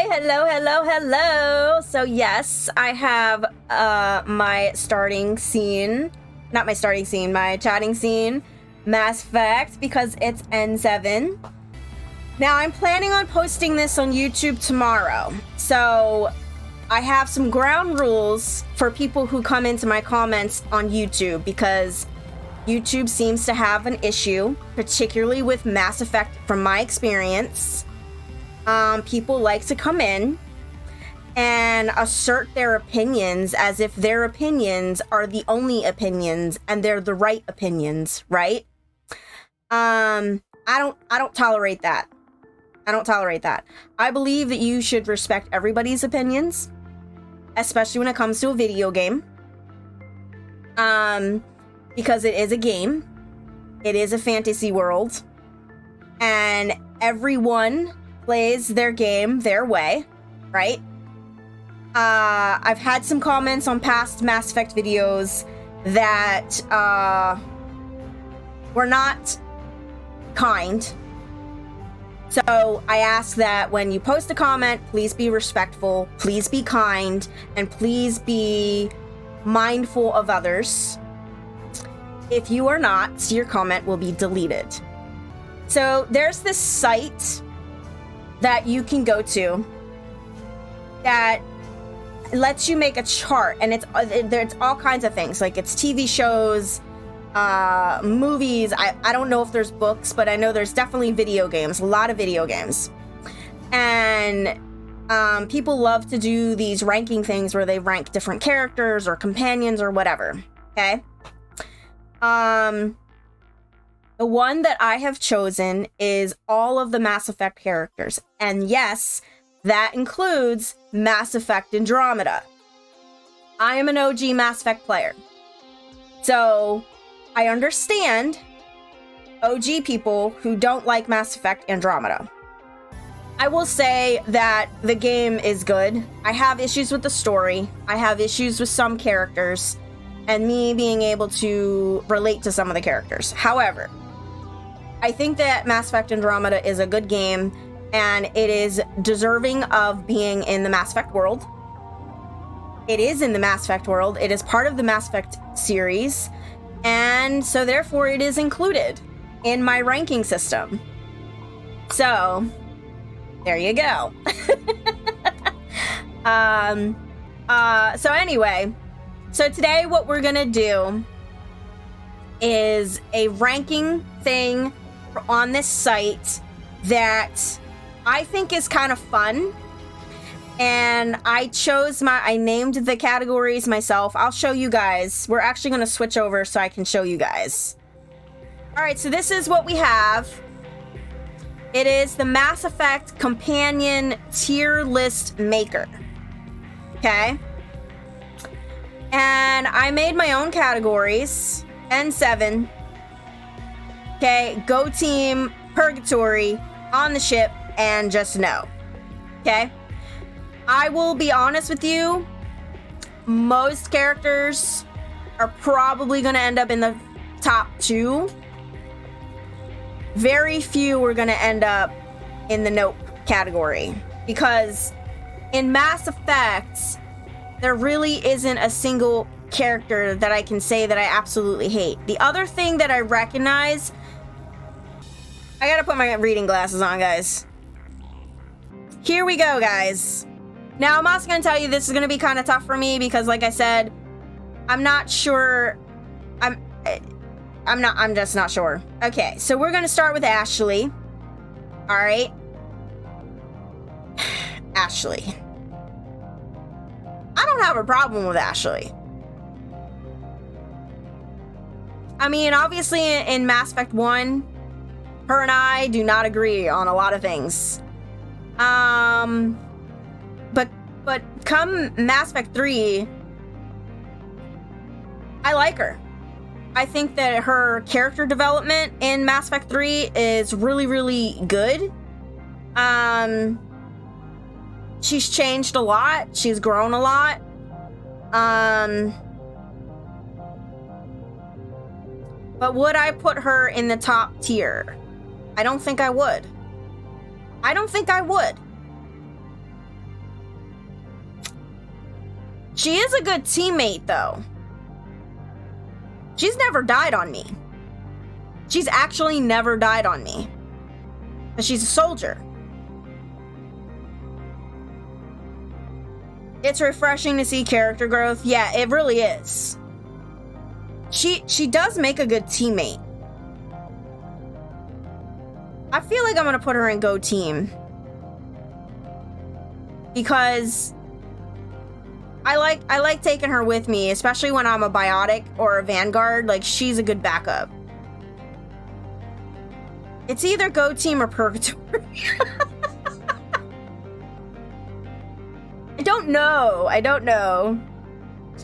Hello. So yes, I have my starting scene, not my starting scene, my chatting scene, Mass Effect, because it's N7. Now I'm planning on posting this on YouTube tomorrow. So I have some ground rules for people who come into my comments on YouTube, because YouTube seems to have an issue, particularly with Mass Effect from my experience. People like to come in and assert their opinions as if their opinions are the only opinions and they're the right opinions, right? I don't tolerate that. I believe that you should respect everybody's opinions, especially when it comes to a video game. Because it is a game. It is a fantasy world. And everyone plays their game their way, right? I've had some comments on past Mass Effect videos that were not kind. So I ask that when you post a comment, please be respectful, please be kind, and please be mindful of others. If you are not, your comment will be deleted. So there's this site that you can go to that lets you make a chart, and there's all kinds of things, like it's TV shows, movies. I don't know if there's books, but I know there's definitely video games, a lot of video games. And people love to do these ranking things where they rank different characters or companions or whatever, okay? The one that I have chosen is all of the Mass Effect characters. And yes, that includes Mass Effect Andromeda. I am an OG Mass Effect player. So I understand OG people who don't like Mass Effect Andromeda. I will say that the game is good. I have issues with the story. I have issues with some characters and me being able to relate to some of the characters. However, I think that Mass Effect Andromeda is a good game, and it is deserving of being in the Mass Effect world. It is in the Mass Effect world. It is part of the Mass Effect series, and so therefore it is included in my ranking system. So, there you go. So today what we're gonna do is a ranking thing on this site that I think is kind of fun. And I named the categories myself. I'll show you guys. We're actually going to switch over so I can show you guys. All right, so this is what we have. It is the Mass Effect Companion Tier List Maker. Okay. And I made my own categories. N7. Okay, Go Team, Purgatory, On the Ship, and Just Know. Okay? I will be honest with you, most characters are probably going to end up in the top 2. Very few are going to end up in the Nope category. Because in Mass Effect, there really isn't a single character that I can say that I absolutely hate. The other thing that I recognize... I gotta put my reading glasses on, guys. Here we go, guys. Now, I'm also gonna tell you this is gonna be kind of tough for me because, like I said, I'm not sure. I'm just not sure. Okay, so we're gonna start with Ashley. All right. Ashley. I don't have a problem with Ashley. I mean, obviously in Mass Effect 1, her and I do not agree on a lot of things. But come Mass Effect 3, I like her. I think that her character development in Mass Effect 3 is really, really good. She's changed a lot. She's grown a lot. But would I put her in the top tier? I don't think I would. She is a good teammate, though. She's never died on me. She's actually never died on me. But she's a soldier. It's refreshing to see character growth. Yeah, it really is. She does make a good teammate. I feel like I'm gonna put her in Go Team. Because I like taking her with me, especially when I'm a Biotic or a Vanguard. Like, she's a good backup. It's either Go Team or Purgatory. I don't know.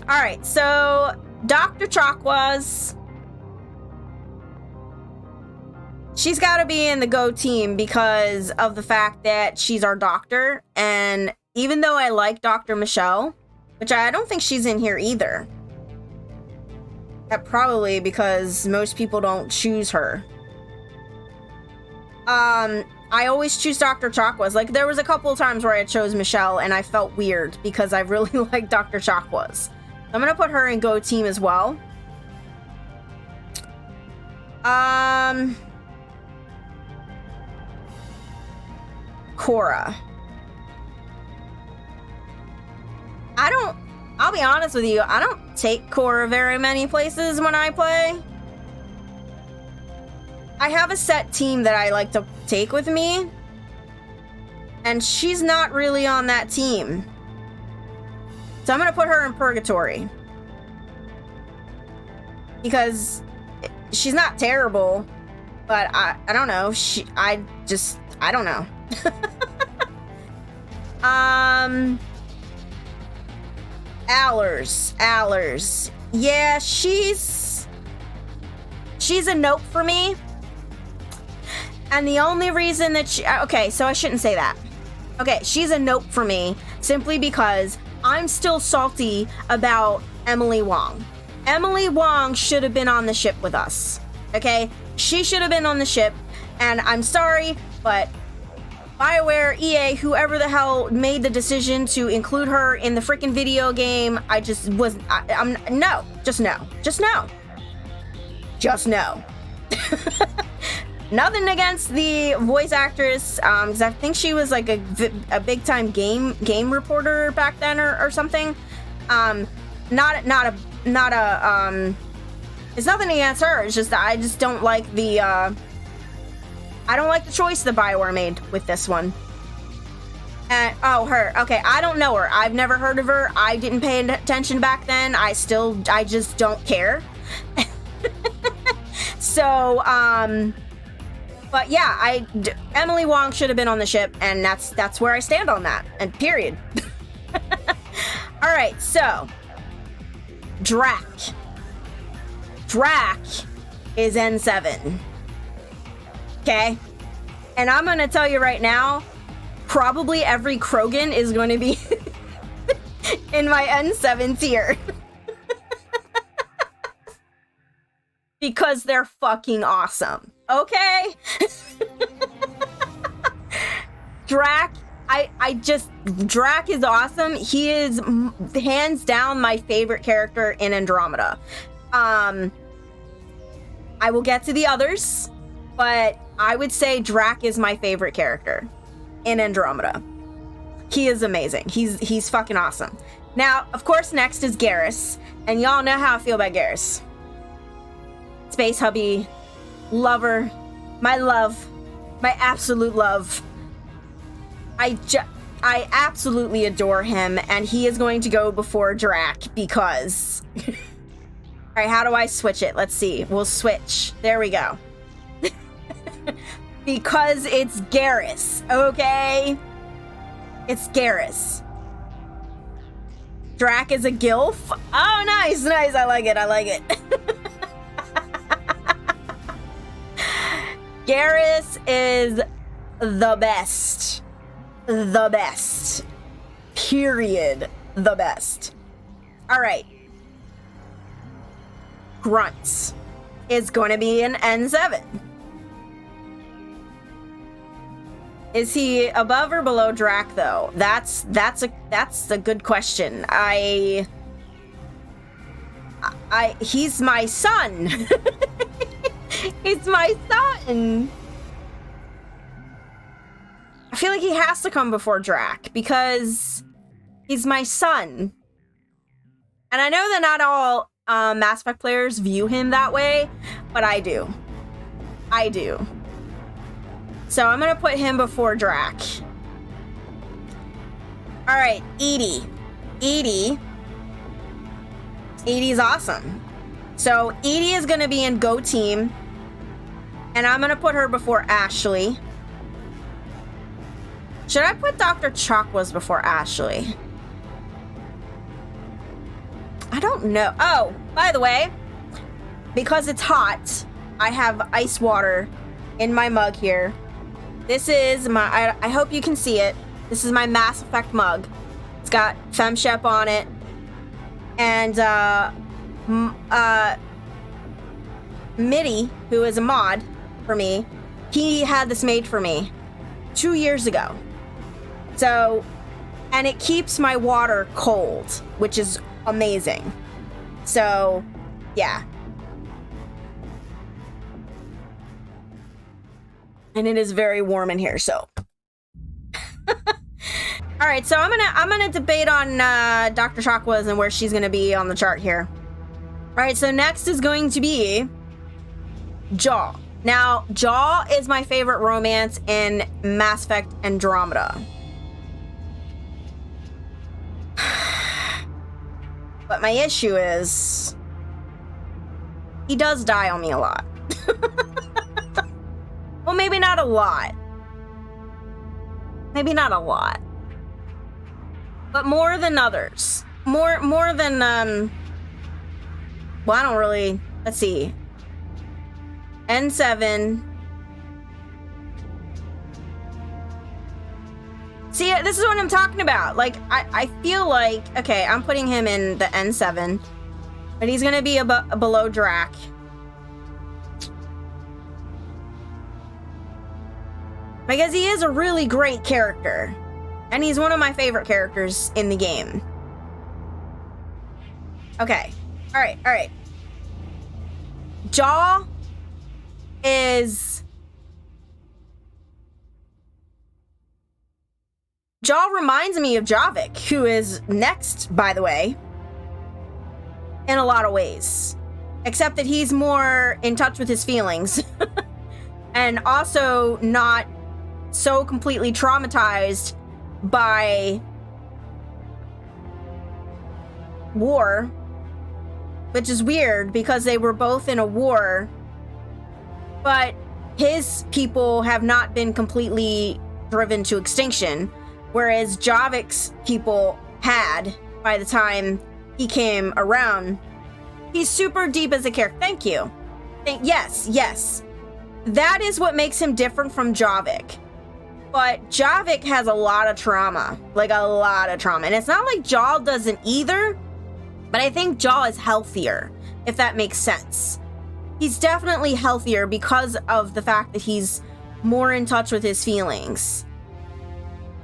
All right, so Dr. Chakwas. She's got to be in the Go Team because of the fact that she's our doctor. And even though I like Dr. Michelle, which I don't think she's in here either. That probably because most people don't choose her. I always choose Dr. Chakwas. Like, there was a couple of times where I chose Michelle and I felt weird because I really like Dr. Chakwas. So I'm gonna put her in Go Team as well. Cora. I'll be honest with you, I don't take Cora very many places when I play. I have a set team that I like to take with me, and she's not really on that team. So I'm gonna put her in Purgatory. Because she's not terrible, but I don't know. I don't know. Allers. Yeah, she's a nope for me. And the only reason that okay, so I shouldn't say that. Okay, she's a nope for me simply because I'm still salty about Emily Wong. Emily Wong should have been on the ship with us. Okay? She should have been on the ship, and I'm sorry, but BioWare, EA, whoever the hell made the decision to include her in the freaking video game, I'm no. Just no. Nothing against the voice actress, because I think she was like a big time game reporter back then or something. It's nothing against her. It's just I just don't like the choice that BioWare made with this one. And her. Okay, I don't know her. I've never heard of her. I didn't pay attention back then. I just don't care. So, but yeah, Emily Wong should have been on the ship, and that's where I stand on that, and period. All right, so Drac is N7. Okay, and I'm gonna tell you right now, probably every Krogan is going to be in my N7 tier. Because they're fucking awesome. Okay? Drac, Drac is awesome. He is hands down my favorite character in Andromeda. I will get to the others, but I would say Drac is my favorite character in Andromeda. He is amazing. He's fucking awesome. Now, of course, next is Garrus, and y'all know how I feel about Garrus. Space hubby, lover, my love, my absolute love. I absolutely adore him, and he is going to go before Drac because... All right, how do I switch it? Let's see. We'll switch. There we go. Because it's Garrus, okay? It's Garrus. Drac is a gilf. Oh, nice. I like it. Garrus is the best. The best. Period. The best. All right. Grunts is going to be an N7. Is he above or below Drac though? That's a good question. He's my son. He's my son. I feel like he has to come before Drac because he's my son. And I know that not all Mass Effect players view him that way, but I do. I do. So I'm gonna put him before Drac. All right, EDI. EDI's awesome. So EDI is gonna be in Go Team, and I'm gonna put her before Ashley. Should I put Dr. Chakwas before Ashley? I don't know. Oh, by the way, because it's hot, I have ice water in my mug here. This is my, I hope you can see it. This is my Mass Effect mug. It's got FemShep on it. And Mitty, who is a mod for me, he had this made for me 2 years ago. So, and it keeps my water cold, which is amazing. So, yeah. And it is very warm in here, so. All right, so I'm gonna debate on Dr. Chakwas and where she's gonna be on the chart here. All right, so next is going to be Jaw. Now, Jaw is my favorite romance in Mass Effect Andromeda. But my issue is he does die on me a lot. Well, maybe not a lot. Maybe not a lot. But more than others. More than, well, I don't really, let's see. N7. See, this is what I'm talking about. Like, I feel like, okay, I'm putting him in the N7, but he's gonna be below Drac. Because he is a really great character. And he's one of my favorite characters in the game. Okay. Alright. Jaw is... Jaw reminds me of Javik, who is next, by the way. In a lot of ways. Except that he's more in touch with his feelings. And also not so completely traumatized by war, which is weird because they were both in a war, but his people have not been completely driven to extinction, whereas Javik's people had by the time he came around. He's super deep as a character. Thank you. Yes. That is what makes him different from Javik. But Javik has a lot of trauma. Like, a lot of trauma. And it's not like Jaw doesn't either, but I think Jaw is healthier, if that makes sense. He's definitely healthier because of the fact that he's more in touch with his feelings.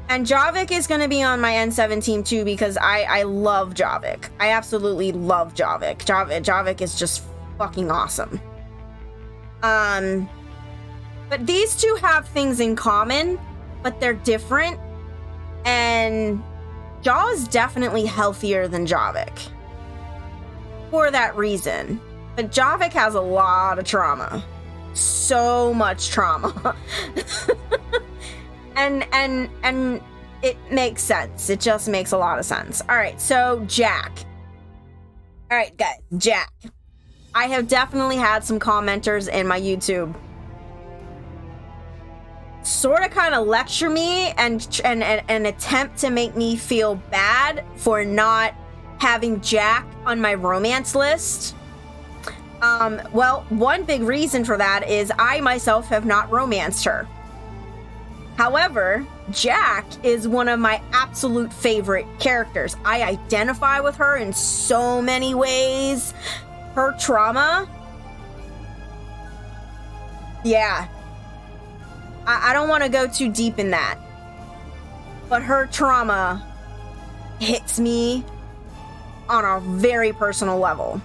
And Javik is going to be on my N7 team too, because I love Javik. I absolutely love Javik. Javik is just fucking awesome. But these two have things in common, but they're different. And Jaw is definitely healthier than Javik. For that reason. But Javik has a lot of trauma. So much trauma. and it makes sense. It just makes a lot of sense. Alright, so Jack. Alright, guys, Jack. I have definitely had some commenters in my YouTube sort of kind of lecture me and attempt to make me feel bad for not having Jack on my romance list. Well, one big reason for that is I myself have not romanced her. However, Jack is one of my absolute favorite characters. I identify with her in so many ways. Her trauma. Yeah. I don't want to go too deep in that. But her trauma hits me on a very personal level.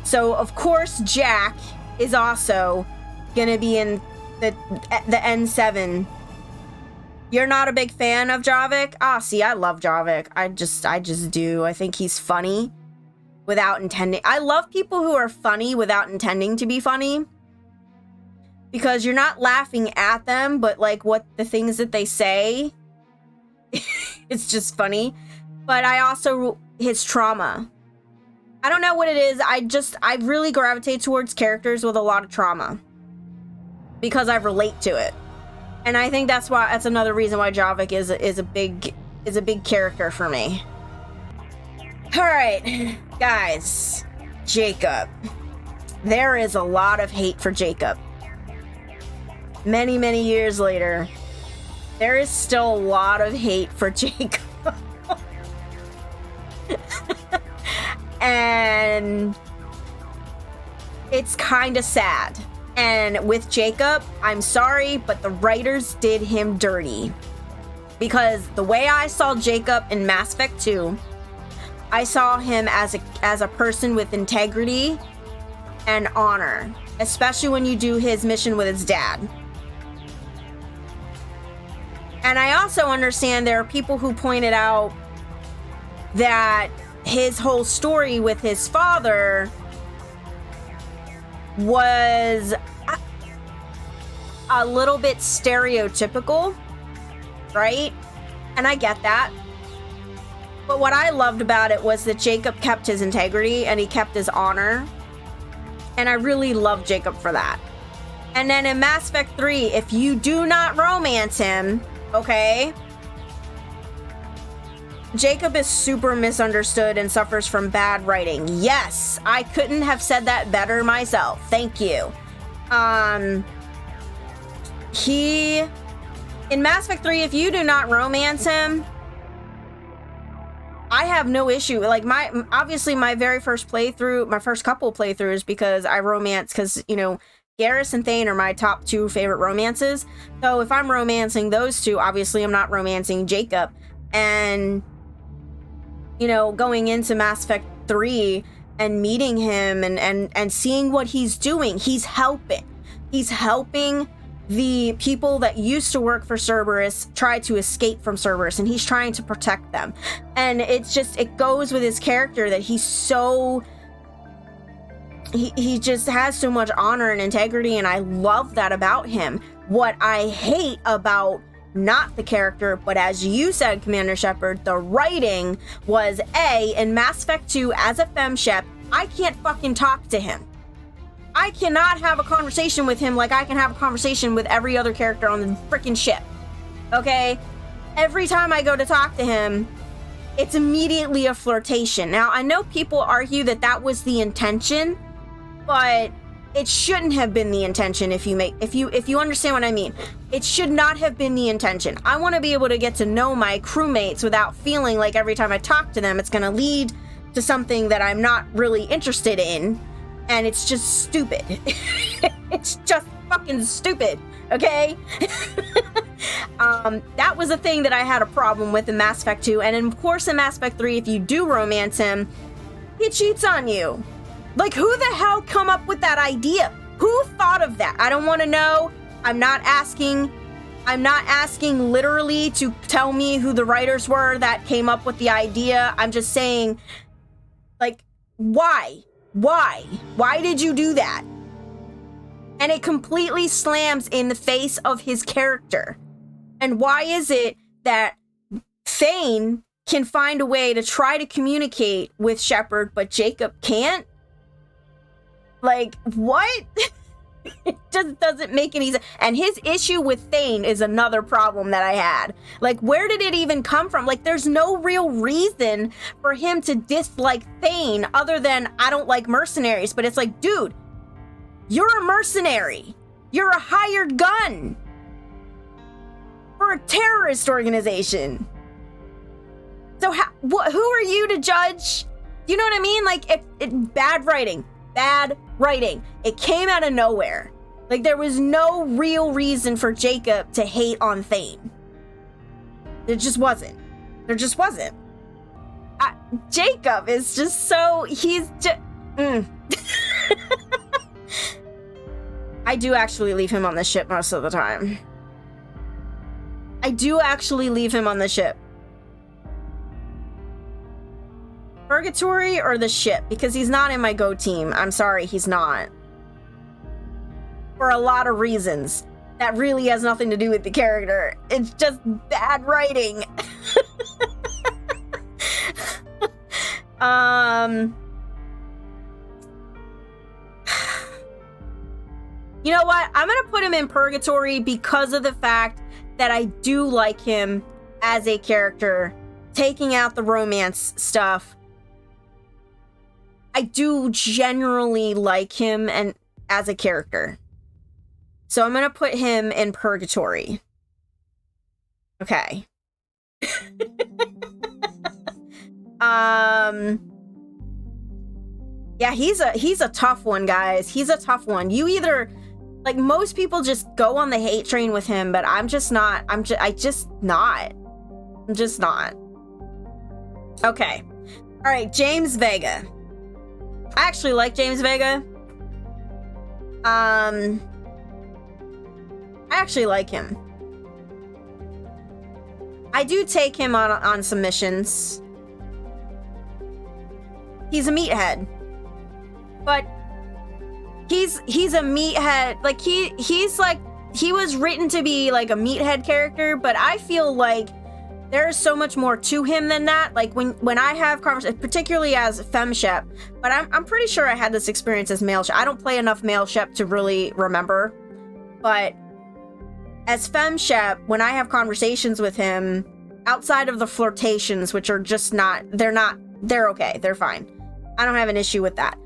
So, of course, Jack is also gonna be in the N7. You're not a big fan of Javik? See, I love Javik. I just do. I think he's funny without intending. I love people who are funny without intending to be funny. Because you're not laughing at them, but like what the things that they say, it's just funny. But I also, his trauma. I don't know what it is. I really gravitate towards characters with a lot of trauma. Because I relate to it. And I think that's another reason why Javik is a big character for me. Alright, guys. Jacob. There is a lot of hate for Jacob. Many, many years later, there is still a lot of hate for Jacob. And it's kind of sad. And with Jacob, I'm sorry, but the writers did him dirty. Because the way I saw Jacob in Mass Effect 2, I saw him as a person with integrity and honor. Especially when you do his mission with his dad. And I also understand there are people who pointed out that his whole story with his father was a little bit stereotypical, right? And I get that. But what I loved about it was that Jacob kept his integrity and he kept his honor. And I really loved Jacob for that. And then in Mass Effect 3, if you do not romance him, okay, Jacob is super misunderstood and suffers from bad writing. Yes, I couldn't have said that better myself. Thank you. In Mass Effect 3, if you do not romance him, I have no issue. Like, obviously my very first playthrough, my first couple playthroughs, because I romance, because, you know, Garrus and Thane are my top 2 favorite romances. So if I'm romancing those two, obviously I'm not romancing Jacob. And, you know, going into Mass Effect 3 and meeting him and seeing what he's doing, he's helping. He's helping the people that used to work for Cerberus try to escape from Cerberus, and he's trying to protect them. And it's just, it goes with his character that he's so... He just has so much honor and integrity, and I love that about him. What I hate about not the character, but as you said, Commander Shepard, the writing was in Mass Effect 2, as a FemShep, I can't fucking talk to him. I cannot have a conversation with him like I can have a conversation with every other character on the freaking ship. Okay? Every time I go to talk to him, it's immediately a flirtation. Now, I know people argue that that was the intention, but it shouldn't have been the intention. If you understand what I mean, it should not have been the intention. I want to be able to get to know my crewmates without feeling like every time I talk to them, it's going to lead to something that I'm not really interested in, and it's just stupid. It's just fucking stupid. Okay. That was a thing that I had a problem with in Mass Effect 2, and of course in Mass Effect 3, if you do romance him, he cheats on you. Like, who the hell come up with that idea? Who thought of that? I don't want to know. I'm not asking literally to tell me who the writers were that came up with the idea. I'm just saying, like, why? Why did you do that? And it completely slams in the face of his character. And why is it that Thane can find a way to try to communicate with Shepard, but Jacob can't? Like, what? It just doesn't make any sense. And his issue with Thane is another problem that I had. Like, where did it even come from? Like, there's no real reason for him to dislike Thane other than, I don't like mercenaries. But it's like, dude, you're a mercenary. You're a hired gun for a terrorist organization. So who are you to judge? You know what I mean? Like, bad writing. Bad writing. It came out of nowhere. Like, there was no real reason for Jacob to hate on Thane. There just wasn't. There just wasn't. Jacob is just so... He's just... I do actually leave him on the ship most of the time. I do actually leave him on the ship. Purgatory or the ship? Because he's not in my go team. I'm sorry, he's not. For a lot of reasons. That really has nothing to do with the character. It's just bad writing. You know what? I'm gonna put him in Purgatory because of the fact that I do like him as a character. Taking out the romance stuff, I do generally like him and as a character. So I'm gonna put him in Purgatory. Okay. Yeah, he's a tough one, guys. He's a tough one. You either, like, most people just go on the hate train with him, but I'm just not. I'm just not. Okay. All right, James Vega. I actually like James Vega. I actually like him. I do take him on some missions. He's a meathead. But he's a meathead. Like, he's like, he was written to be like a meathead character, but I feel like there's so much more to him than that. Like, when I have conversations, particularly as FemShep, but I'm pretty sure I had this experience as male Shep. I don't play enough male Shep to really remember, but as FemShep, when I have conversations with him, outside of the flirtations, which are just not, they're okay, they're fine. I don't have an issue with that.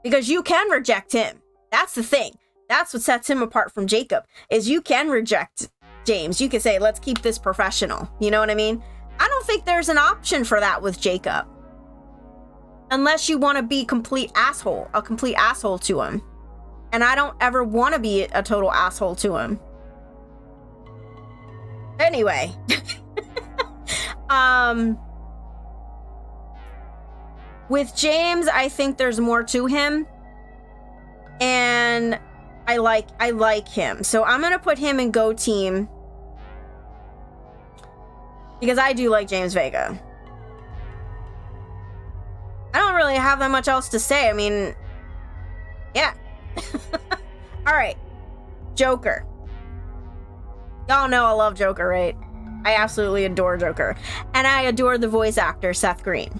Because you can reject him. That's the thing. That's what sets him apart from Jacob, is you can reject James. You can say, let's keep this professional. You know what I mean? I don't think there's an option for that with Jacob. Unless you want to be a complete asshole to him. And I don't ever want to be a total asshole to him. Anyway. With James, I think there's more to him. And I like him. So I'm going to put him in Go Team. Because I do like James Vega. I don't really have that much else to say. I mean, yeah. All right. Joker. Y'all know I love Joker, right? I absolutely adore Joker. And I adore the voice actor, Seth Green.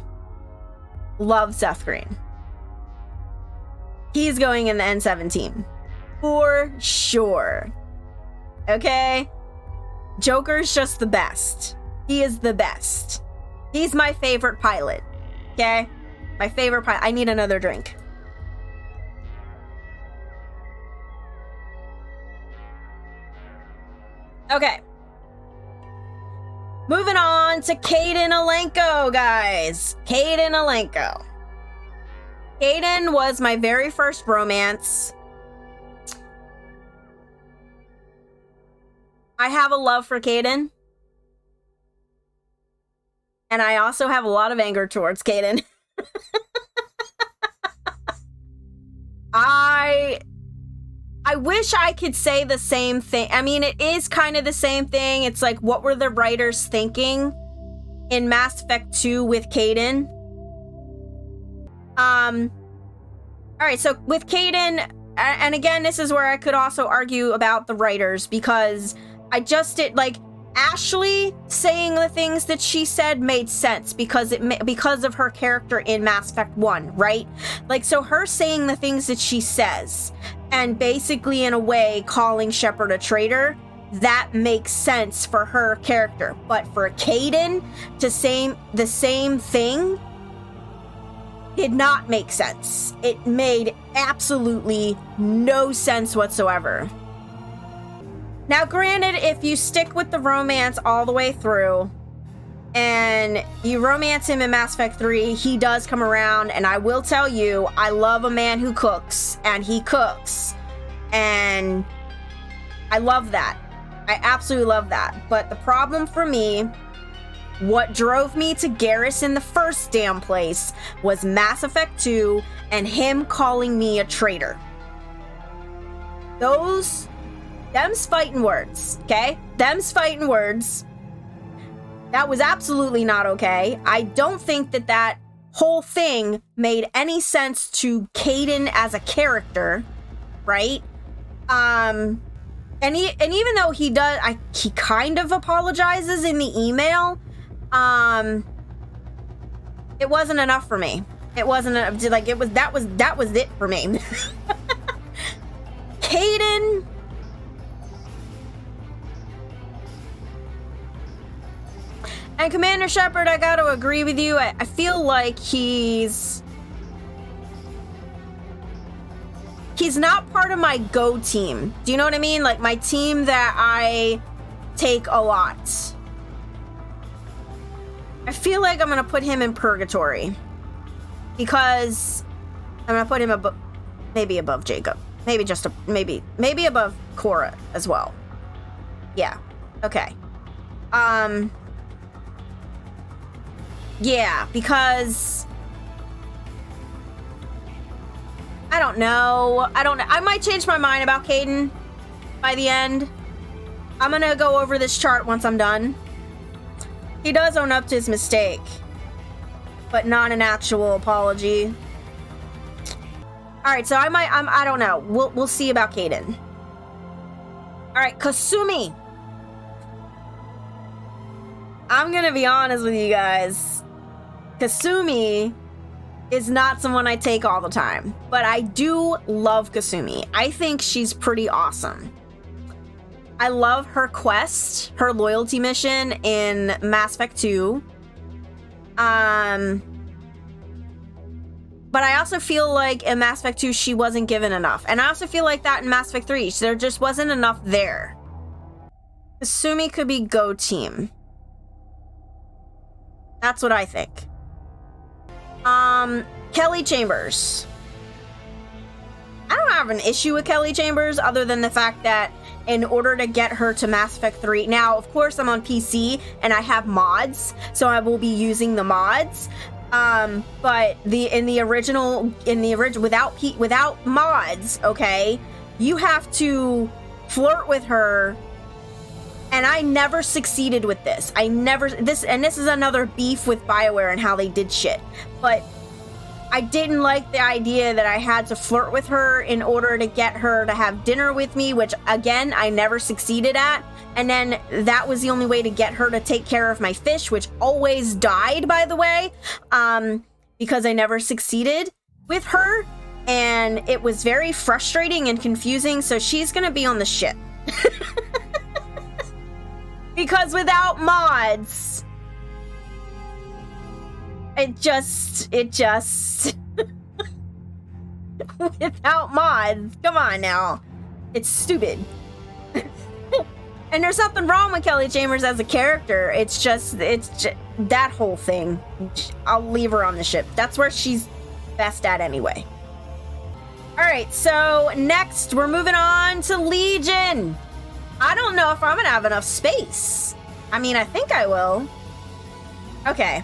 Love Seth Green. He's going in the N17. For sure. Okay? Joker's just the best. He is the best. He's my favorite pilot. Okay? My favorite pilot. I need another drink. Okay. Moving on to Kaidan Alenko, guys. Kaidan Alenko. Kaidan was my very first romance. I have a love for Kaidan. And I also have a lot of anger towards Kaidan. I wish I could say the same thing. I mean, it is kind of the same thing. It's like, what were the writers thinking in Mass Effect 2 with Kaidan? All right, so with Kaidan, and again, this is where I could also argue about the writers, because I just did, like, Ashley saying the things that she said made sense because of her character in Mass Effect 1, right? Like, so her saying the things that she says and basically in a way calling Shepard a traitor, that makes sense for her character. But for Kaidan to say the same thing did not make sense. It made absolutely no sense whatsoever. Now, granted, if you stick with the romance all the way through, and you romance him in Mass Effect 3, he does come around, and I will tell you, I love a man who cooks, and he cooks, and I love that. I absolutely love that. But the problem for me, what drove me to Garrus in the first damn place, was Mass Effect 2 and him calling me a traitor. Them's fighting words, okay? Them's fighting words. That was absolutely not okay. I don't think that that whole thing made any sense to Kaidan as a character, right? And even though he does, he kind of apologizes in the email. It wasn't enough for me. It wasn't like it was. That was it for me. Kaidan. And Commander Shepard, I gotta agree with you. I feel like he's not part of my go team. Do you know what I mean? Like my team that I take a lot. I feel like I'm gonna put him in purgatory because I'm gonna put him maybe above Jacob, maybe above Cora as well. Yeah. Okay. Yeah, because I don't know. I might change my mind about Kaidan by the end. I'm gonna go over this chart once I'm done. He does own up to his mistake, but not an actual apology. All right, so I don't know. We'll see about Kaidan. All right, Kasumi. I'm gonna be honest with you guys. Kasumi is not someone I take all the time, but I do love Kasumi. I think she's pretty awesome. I love her quest, her loyalty mission in Mass Effect 2. But I also feel like in Mass Effect 2 she wasn't given enough. And I also feel like that in Mass Effect 3. There just wasn't enough there. Kasumi could be Go Team. That's what I think. Kelly Chambers. I don't have an issue with Kelly Chambers other than the fact that in order to get her to Mass Effect 3, now of course I'm on PC and I have mods, so I will be using the mods. But in the original without mods, okay, you have to flirt with her. And I never succeeded with this. This is another beef with BioWare and how they did shit. But I didn't like the idea that I had to flirt with her in order to get her to have dinner with me, which again, I never succeeded at. And then that was the only way to get her to take care of my fish, which always died, by the way, because I never succeeded with her. And it was very frustrating and confusing. So she's gonna be on the ship. Because without mods, it just without mods, come on now, it's stupid. And there's nothing wrong with Kelly Chambers as a character. It's just that whole thing. I'll leave her on the ship. That's where she's best at anyway. All right, so next we're moving on to Legion. I don't know if I'm gonna have enough space. I mean, I think I will. Okay.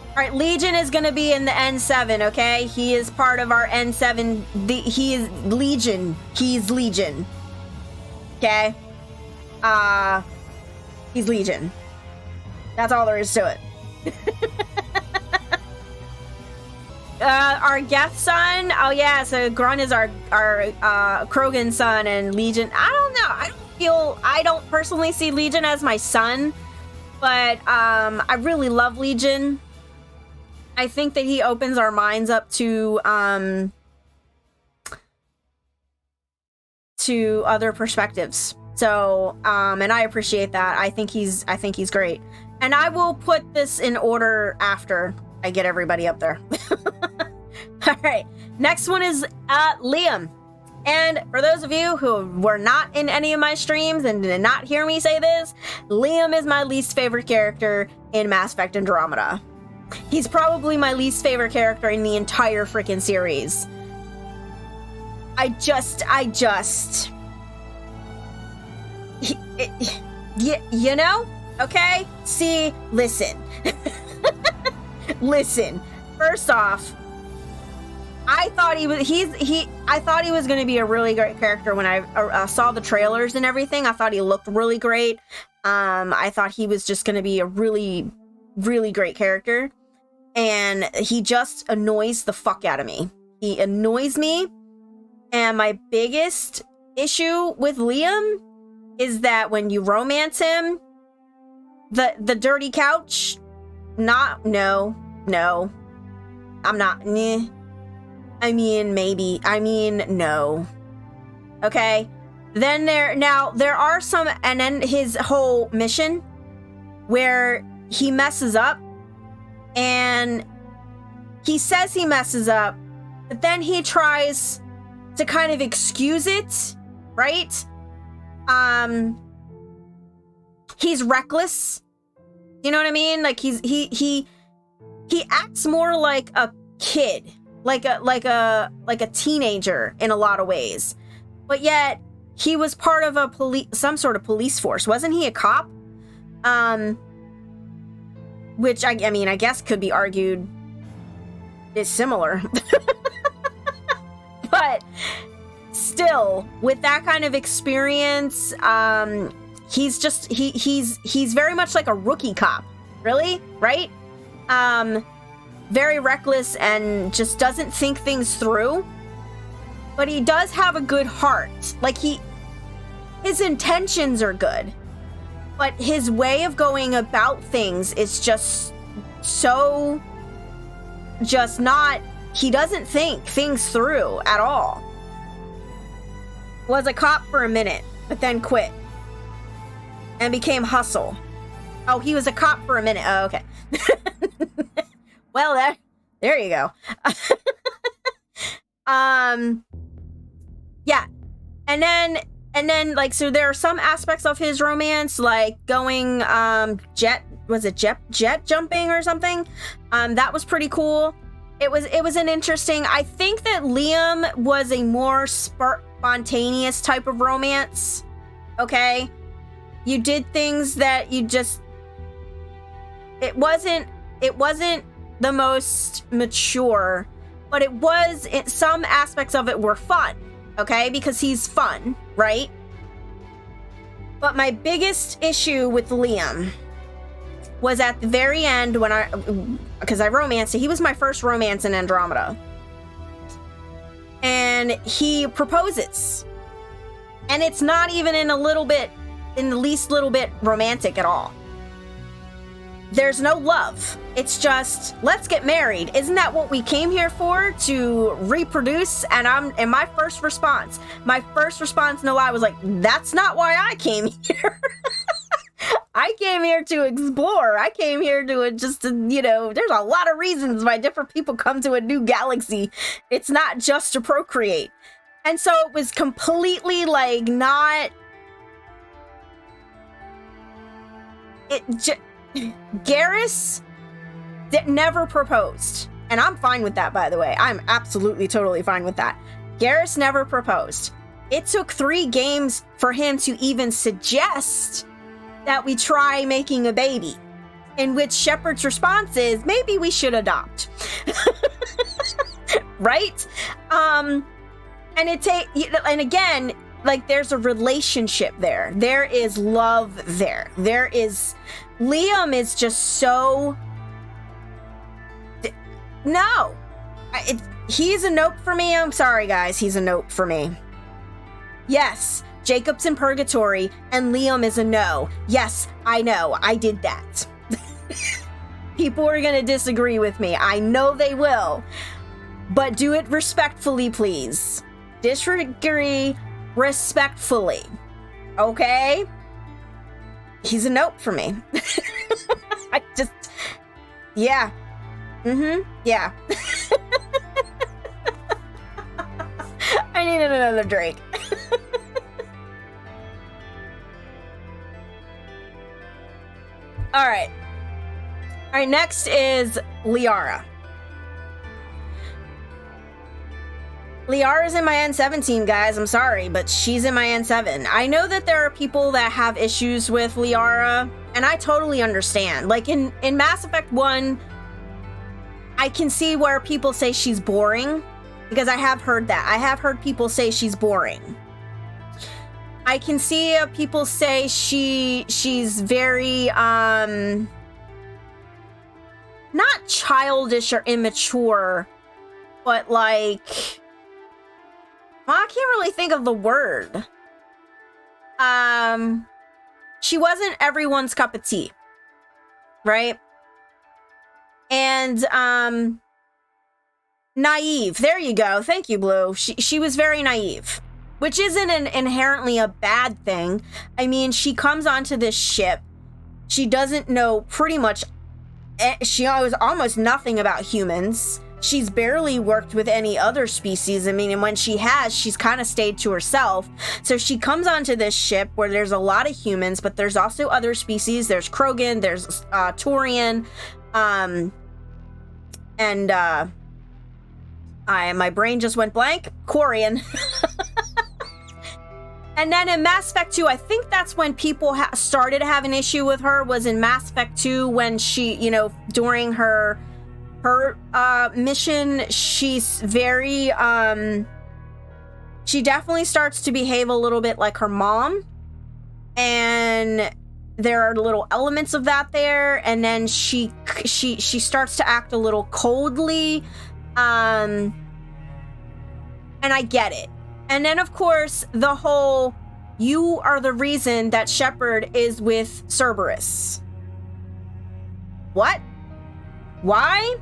All right, Legion is gonna be in the N7, okay? He is part of our N7. He is Legion. He's Legion. Okay? He's Legion. That's all there is to it. Our Geth son. Oh yeah, so Grun is our Krogan son, and Legion. I don't know. I don't personally see Legion as my son, but I really love Legion. I think that he opens our minds up to other perspectives. So and I appreciate that. I think he's great. And I will put this in order after I get everybody up there. All right. Next one is Liam. And for those of you who were not in any of my streams and did not hear me say this, Liam is my least favorite character in Mass Effect Andromeda. He's probably my least favorite character in the entire freaking series. You know? Okay? See, listen. Listen. First off, I thought he was going to be a really great character when I saw the trailers and everything. I thought he looked really great. I thought he was just going to be a really, really great character. And he just annoys the fuck out of me. He annoys me. And my biggest issue with Liam is that when you romance him, the dirty couch, no. I'm not, nah. I mean, maybe. I mean, no. Okay? Then there are some, and then his whole mission where he messes up, and he says he messes up, but then he tries to kind of excuse it, right? He's reckless. You know what I mean? Like he acts more like a kid, like a teenager in a lot of ways. But yet he was part of some sort of police force. Wasn't he a cop? Which I mean, I guess could be argued is similar. But still, with that kind of experience, he's just he's very much like a rookie cop, really, right? Very reckless and just doesn't think things through. But he does have a good heart. Like his intentions are good, but his way of going about things is just so not. He doesn't think things through at all. Was a cop for a minute, but then quit. And became Hustle. Oh, he was a cop for a minute. Oh, okay. Well, there you go. Yeah. And then like, so there are some aspects of his romance, like going jet jumping or something. That was pretty cool. It was an interesting. I think that Liam was a more spontaneous type of romance. Okay, you did things that you just. It wasn't the most mature, but it was. Some aspects of it were fun. Okay, because he's fun, right? But my biggest issue with Liam was at the very end when because I romanced it. He was my first romance in Andromeda. And he proposes. And it's not even in the least little bit romantic at all. There's no love. It's just, let's get married. Isn't that what we came here for? To reproduce? And my first response, no lie, was like, that's not why I came here. I came here to explore. I came here to there's a lot of reasons why different people come to a new galaxy. It's not just to procreate. And so it was completely like not... Garrus never proposed. And I'm fine with that, by the way. I'm absolutely, totally fine with that. Garrus never proposed. It took 3 games for him to even suggest that we try making a baby, in which Shepard's response is, maybe we should adopt. Right? And again, like, there's a relationship there. There is love there. Liam is just so... No. He's a nope for me. I'm sorry, guys. He's a nope for me. Yes, Jacob's in purgatory, and Liam is a no. Yes, I know. I did that. People are going to disagree with me. I know they will. But do it respectfully, please. Disagree respectfully. Okay? He's a nope for me. Yeah. Yeah. I needed another Drake. All right. All right, next is Liara. Liara's in my N17, guys. I'm sorry, but she's in my N7. I know that there are people that have issues with Liara, and I totally understand. Like in Mass Effect 1, I can see where people say she's boring, because I have heard that. I have heard people say she's boring. I can see people say she's very, not childish or immature, but like, well, I can't really think of the word. She wasn't everyone's cup of tea, right? And, naive. There you go. Thank you, Blue. She was very naive, which isn't inherently a bad thing. I mean, she comes onto this ship. She doesn't know pretty much, she knows almost nothing about humans. She's barely worked with any other species. I mean, and when she has, she's kind of stayed to herself. So she comes onto this ship where there's a lot of humans, but there's also other species. There's Krogan, there's Turian, and my brain just went blank. Quarian. And then in Mass Effect 2, I think that's when people started to have an issue with her, was in Mass Effect 2 when she, you know, during her mission, she's very, she definitely starts to behave a little bit like her mom. And there are little elements of that there. And then she starts to act a little coldly. And I get it. And then, of course, the whole, you are the reason that Shepard is with Cerberus. What? Why?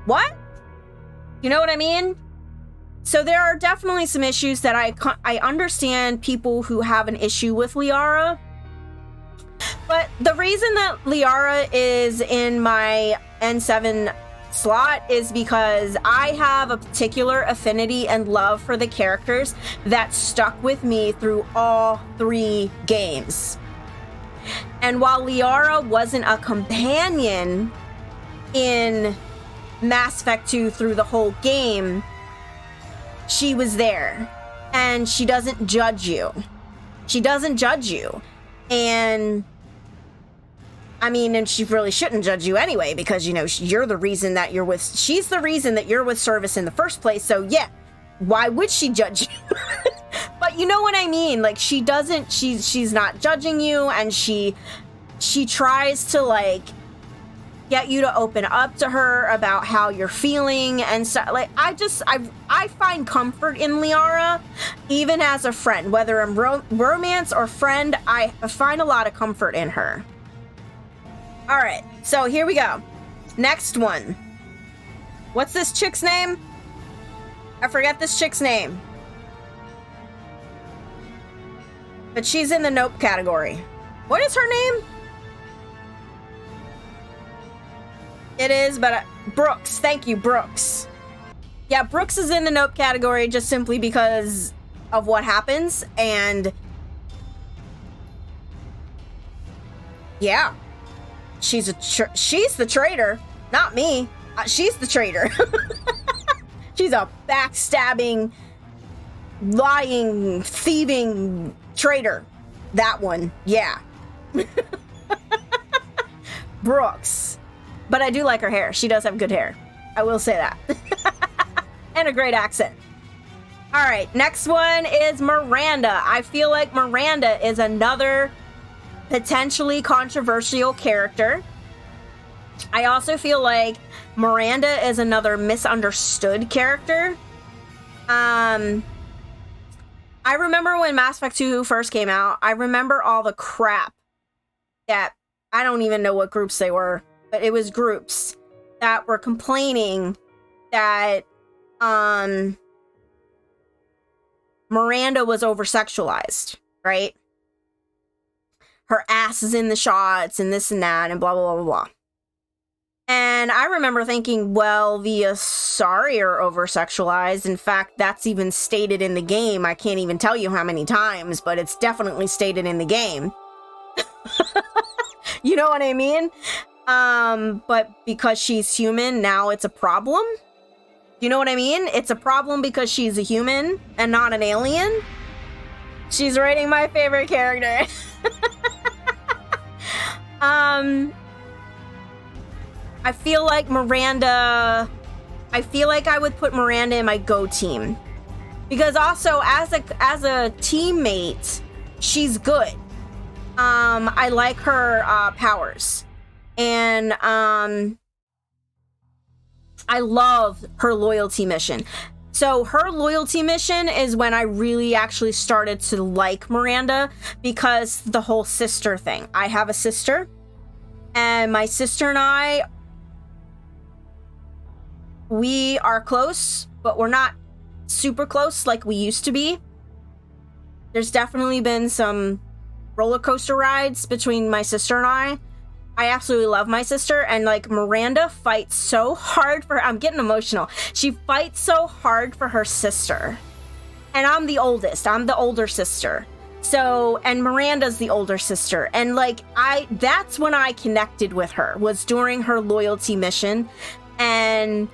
What? You know what I mean? So there are definitely some issues that I understand people who have an issue with Liara. But the reason that Liara is in my N7 slot is because I have a particular affinity and love for the characters that stuck with me through all 3 games. And while Liara wasn't a companion in Mass Effect 2 through the whole game, she was there. And she doesn't judge you. She doesn't judge you. And I mean, and she really shouldn't judge you anyway, because, you know, you're the reason that you're with, she's the reason that you're with Service in the first place. So yeah, why would she judge you? But you know what I mean? Like, she doesn't, she's not judging you, and she tries to, like, get you to open up to her about how you're feeling and stuff. Like, I find comfort in Liara, even as a friend, whether I'm romance or friend, I find a lot of comfort in her. All right, so here we go. Next one. What's this chick's name? I forget this chick's name. But she's in the nope category. What is her name? It is, but Brooks. Thank you, Brooks. Yeah, Brooks is in the nope category just simply because of what happens, and yeah. She's the traitor, not me. She's the traitor. She's a backstabbing, lying, thieving traitor. That one, yeah. Brooks. But I do like her hair. She does have good hair. I will say that. And a great accent. All right, next one is Miranda. I feel like Miranda is another potentially controversial character. I also feel like Miranda is another misunderstood character. I remember when Mass Effect 2 first came out, I remember all the crap that, I don't even know what groups they were, but it was groups that were complaining that Miranda was over-sexualized, right? Her ass is in the shots and this and that and blah, blah, blah, blah, blah. And I remember thinking, well, the Asari are over-sexualized. In fact, that's even stated in the game. I can't even tell you how many times, but it's definitely stated in the game. You know what I mean? But because she's human, now it's a problem. You know what I mean? It's a problem because she's a human and not an alien. She's rating my favorite character. I feel like Miranda... I feel like I would put Miranda in my Go team. Because also, as a teammate, she's good. I like her powers. And I love her loyalty mission. So her loyalty mission is when I really actually started to like Miranda, because the whole sister thing. I have a sister, and my sister and I, we are close, but we're not super close like we used to be. There's definitely been some roller coaster rides between my sister and I. I absolutely love my sister, and like Miranda fights so hard for her. I'm getting emotional. She fights so hard for her sister. And I'm the oldest. I'm the older sister. So, and Miranda's the older sister. And like that's when I connected with her, was during her loyalty mission. And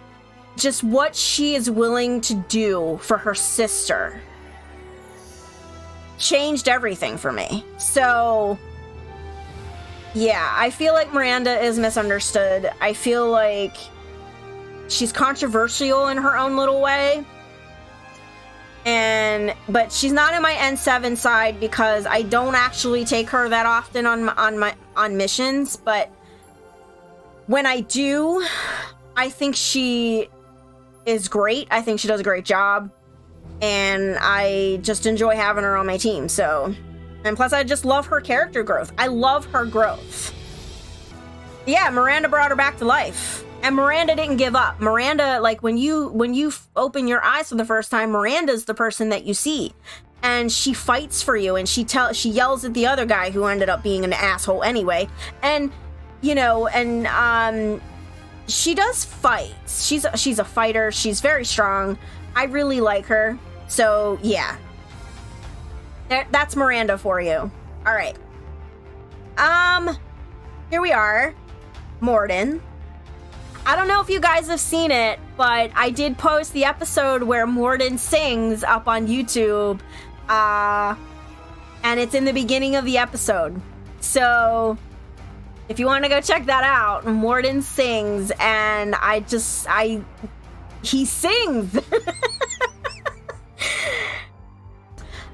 just what she is willing to do for her sister changed everything for me. So yeah, I feel like Miranda is misunderstood. I feel like she's controversial in her own little way. But she's not in my N7 side because I don't actually take her that often on missions, but when I do, I think she is great. I think she does a great job, and I just enjoy having her on my team. So, and plus I just love her character growth. I love her growth. Yeah, Miranda brought her back to life, and Miranda didn't give up. Miranda, like when you open your eyes for the first time, Miranda's the person that you see, and she fights for you, and she yells at the other guy who ended up being an asshole anyway, and you know, and she does fight. She's a fighter. She's very strong. I really like her. So yeah, that's Miranda for you. All right. Here we are, Morden. I don't know if you guys have seen it, but I did post the episode where Morden sings up on YouTube, and it's in the beginning of the episode. So if you want to go check that out, Morden sings, and he sings.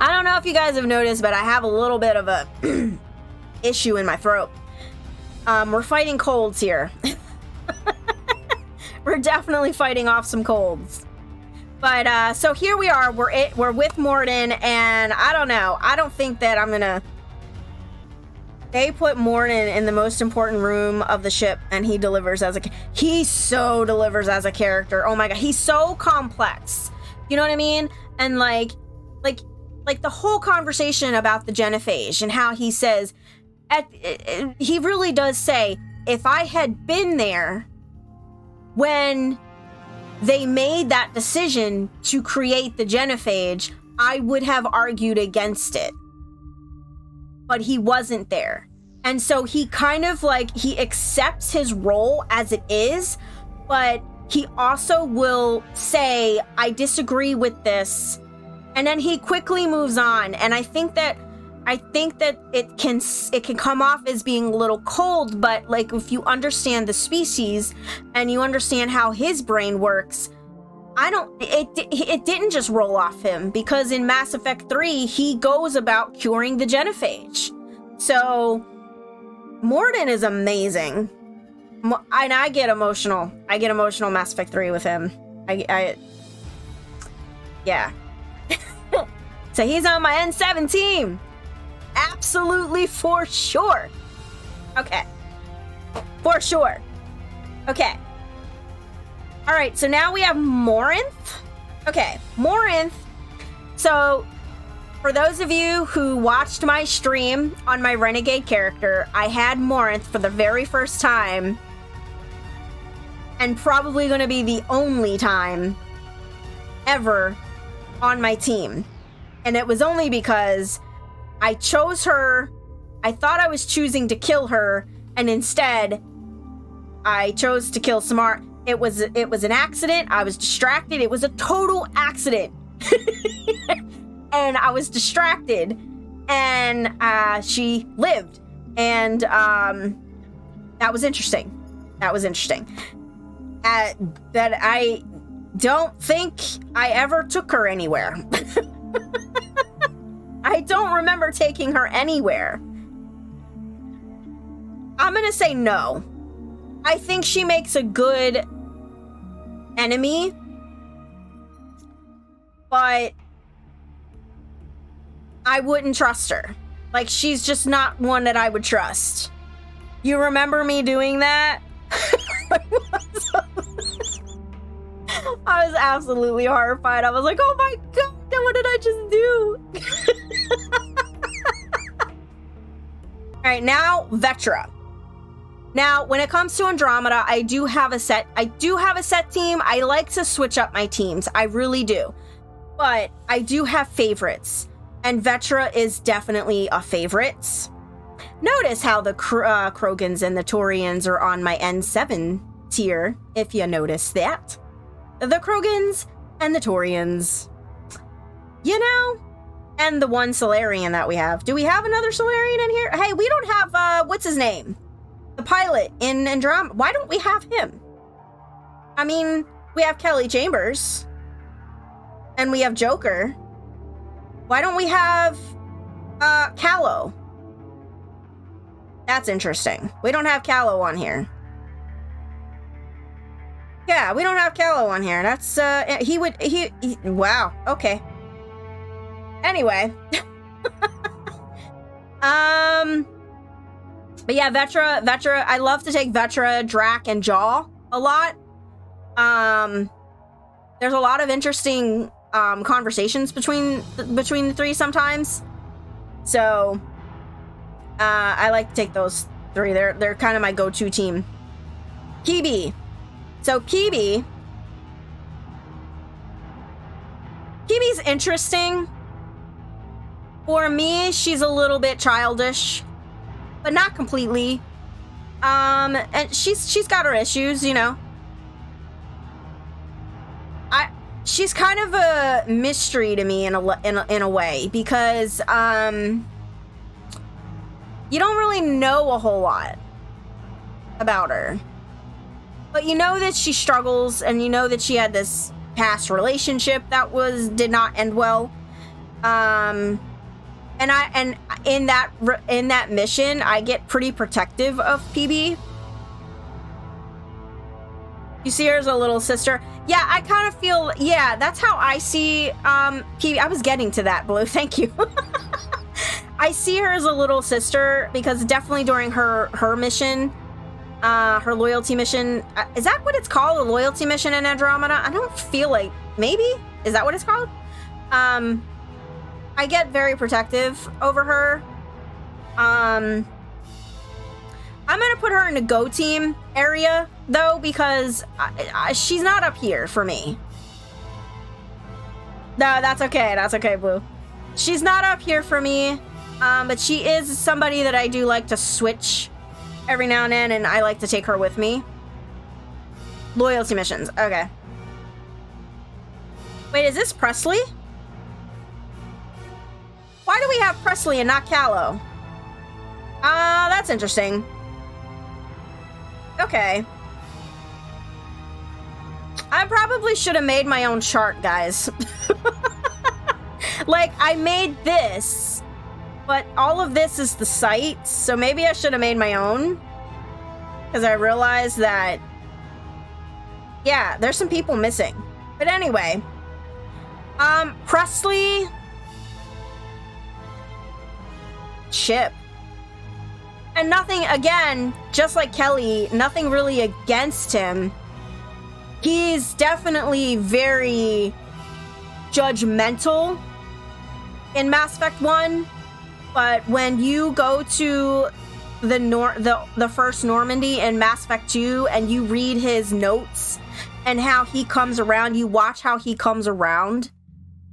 I don't know if you guys have noticed, but I have a little bit of a issue in my throat. We're fighting colds here. We're definitely fighting off some colds. But so here we are. We're with Morden, and I don't know. I don't think that I'm gonna. They put Morden in the most important room of the ship, and he delivers as he so delivers as a character. Oh my god, he's so complex. You know what I mean? And like the whole conversation about the genophage and how he says, he really does say, if I had been there when they made that decision to create the genophage, I would have argued against it. But he wasn't there. And so he kind of like, he accepts his role as it is, but he also will say, I disagree with this. And then he quickly moves on. And I think that it can come off as being a little cold, but like if you understand the species and you understand how his brain works, it didn't just roll off him, because in Mass Effect 3 he goes about curing the genophage. So Morden is amazing. And I get emotional. Mass Effect 3 with him. Yeah. So he's on my N7 team. Absolutely, for sure. Okay. For sure. Okay. All right, so now we have Morinth. Okay, Morinth. So, for those of you who watched my stream on my Renegade character, I had Morinth for the very first time and probably going to be the only time ever on my team. And it was only because I chose her. I thought I was choosing to kill her, and instead I chose to kill Samar. It was an accident. I was distracted. It was a total accident. And I was distracted, and she lived. And that was interesting. That I don't think I ever took her anywhere. I don't remember taking her anywhere. I'm gonna say no. I think she makes a good enemy, but I wouldn't trust her. Like, she's just not one that I would trust. You remember me doing that? I was absolutely horrified. I was like, oh my god, what did I just do? Alright, now Vetra. Now, when it comes to Andromeda, I do have a set team. I like to switch up my teams. I really do. But I do have favorites. And Vetra is definitely a favorite. Notice how the Krogans and the Taurians are on my N7 tier, if you notice that. The Krogans and the Taurians. You know? And the one Solarian that we have. Do we have another Solarian in here? Hey, we don't have, what's his name? The pilot in Andromeda. Why don't we have him? I mean, we have Kelly Chambers. And we have Joker. Why don't we have, Callow? That's interesting. We don't have Callow on here. Yeah, we don't have Callow on here. That's, wow, okay. Anyway. But yeah, Vetra, I love to take Vetra, Drac, and Jaw a lot. There's a lot of interesting, conversations between the three sometimes. So, I like to take those three. They're kind of my go-to team. Kibi. So Kibi's interesting. For me, she's a little bit childish, but not completely. And she's got her issues, you know. She's kind of a mystery to me in a way, because you don't really know a whole lot about her. But you know that she struggles, and you know that she had this past relationship that did not end well. And in that mission, I get pretty protective of PB. You see her as a little sister. Yeah, I kind of feel, yeah, that's how I see PB. I was getting to that, Blue. Thank you. I see her as a little sister, because definitely during her mission, her loyalty mission, is that what it's called? A loyalty mission in Andromeda? I don't feel like, maybe? Is that what it's called? I get very protective over her. I'm gonna put her in the go team area, though, because she's not up here for me. No, that's okay. That's okay, Blue. She's not up here for me, but she is somebody that I do like to switch every now and then, and I like to take her with me. Loyalty missions. Okay. Wait, is this Presley? Why do we have Presley and not Callow? That's interesting. Okay. I probably should have made my own chart, guys. Like, I made this, but all of this is the site, so maybe I should have made my own. Because I realized that, yeah, there's some people missing. But anyway, Presley, Chip. And nothing, again, just like Kelly, nothing really against him. He's definitely very judgmental in Mass Effect 1, but when you go to the first Normandy in Mass Effect 2 and you read his notes and how he comes around, you watch how he comes around,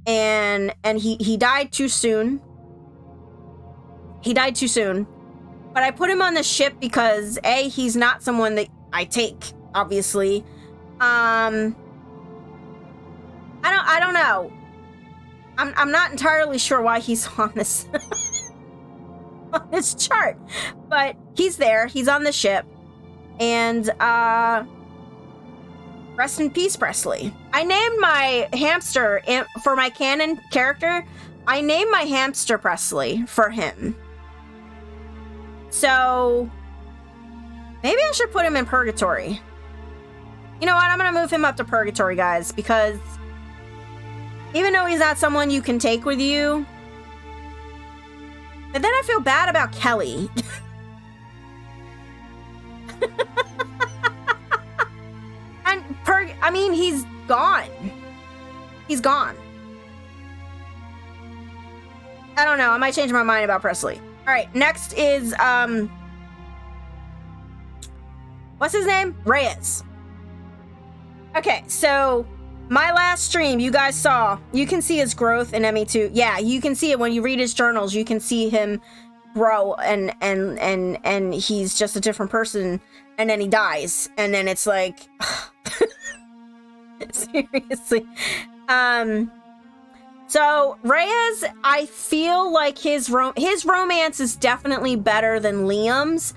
and he died too soon. He died too soon. But I put him on the ship because A, he's not someone that I take, obviously. I don't know. I'm not entirely sure why he's on this on this chart, but he's there. He's on the ship, and rest in peace, Presley. I named my hamster for my canon character. I named my hamster Presley for him. So maybe I should put him in purgatory. You know what? I'm gonna move him up to purgatory, guys, because even though he's not someone you can take with you, but then I feel bad about Kelly. And I mean, he's gone. He's gone. I don't know. I might change my mind about Presley. All right, next is what's his name? Reyes. Okay, so my last stream, you guys saw, you can see his growth in ME2. Yeah, you can see it when you read his journals. You can see him grow, and he's just a different person, and then he dies, and then it's like, seriously. So Reyes, I feel like his romance is definitely better than Liam's,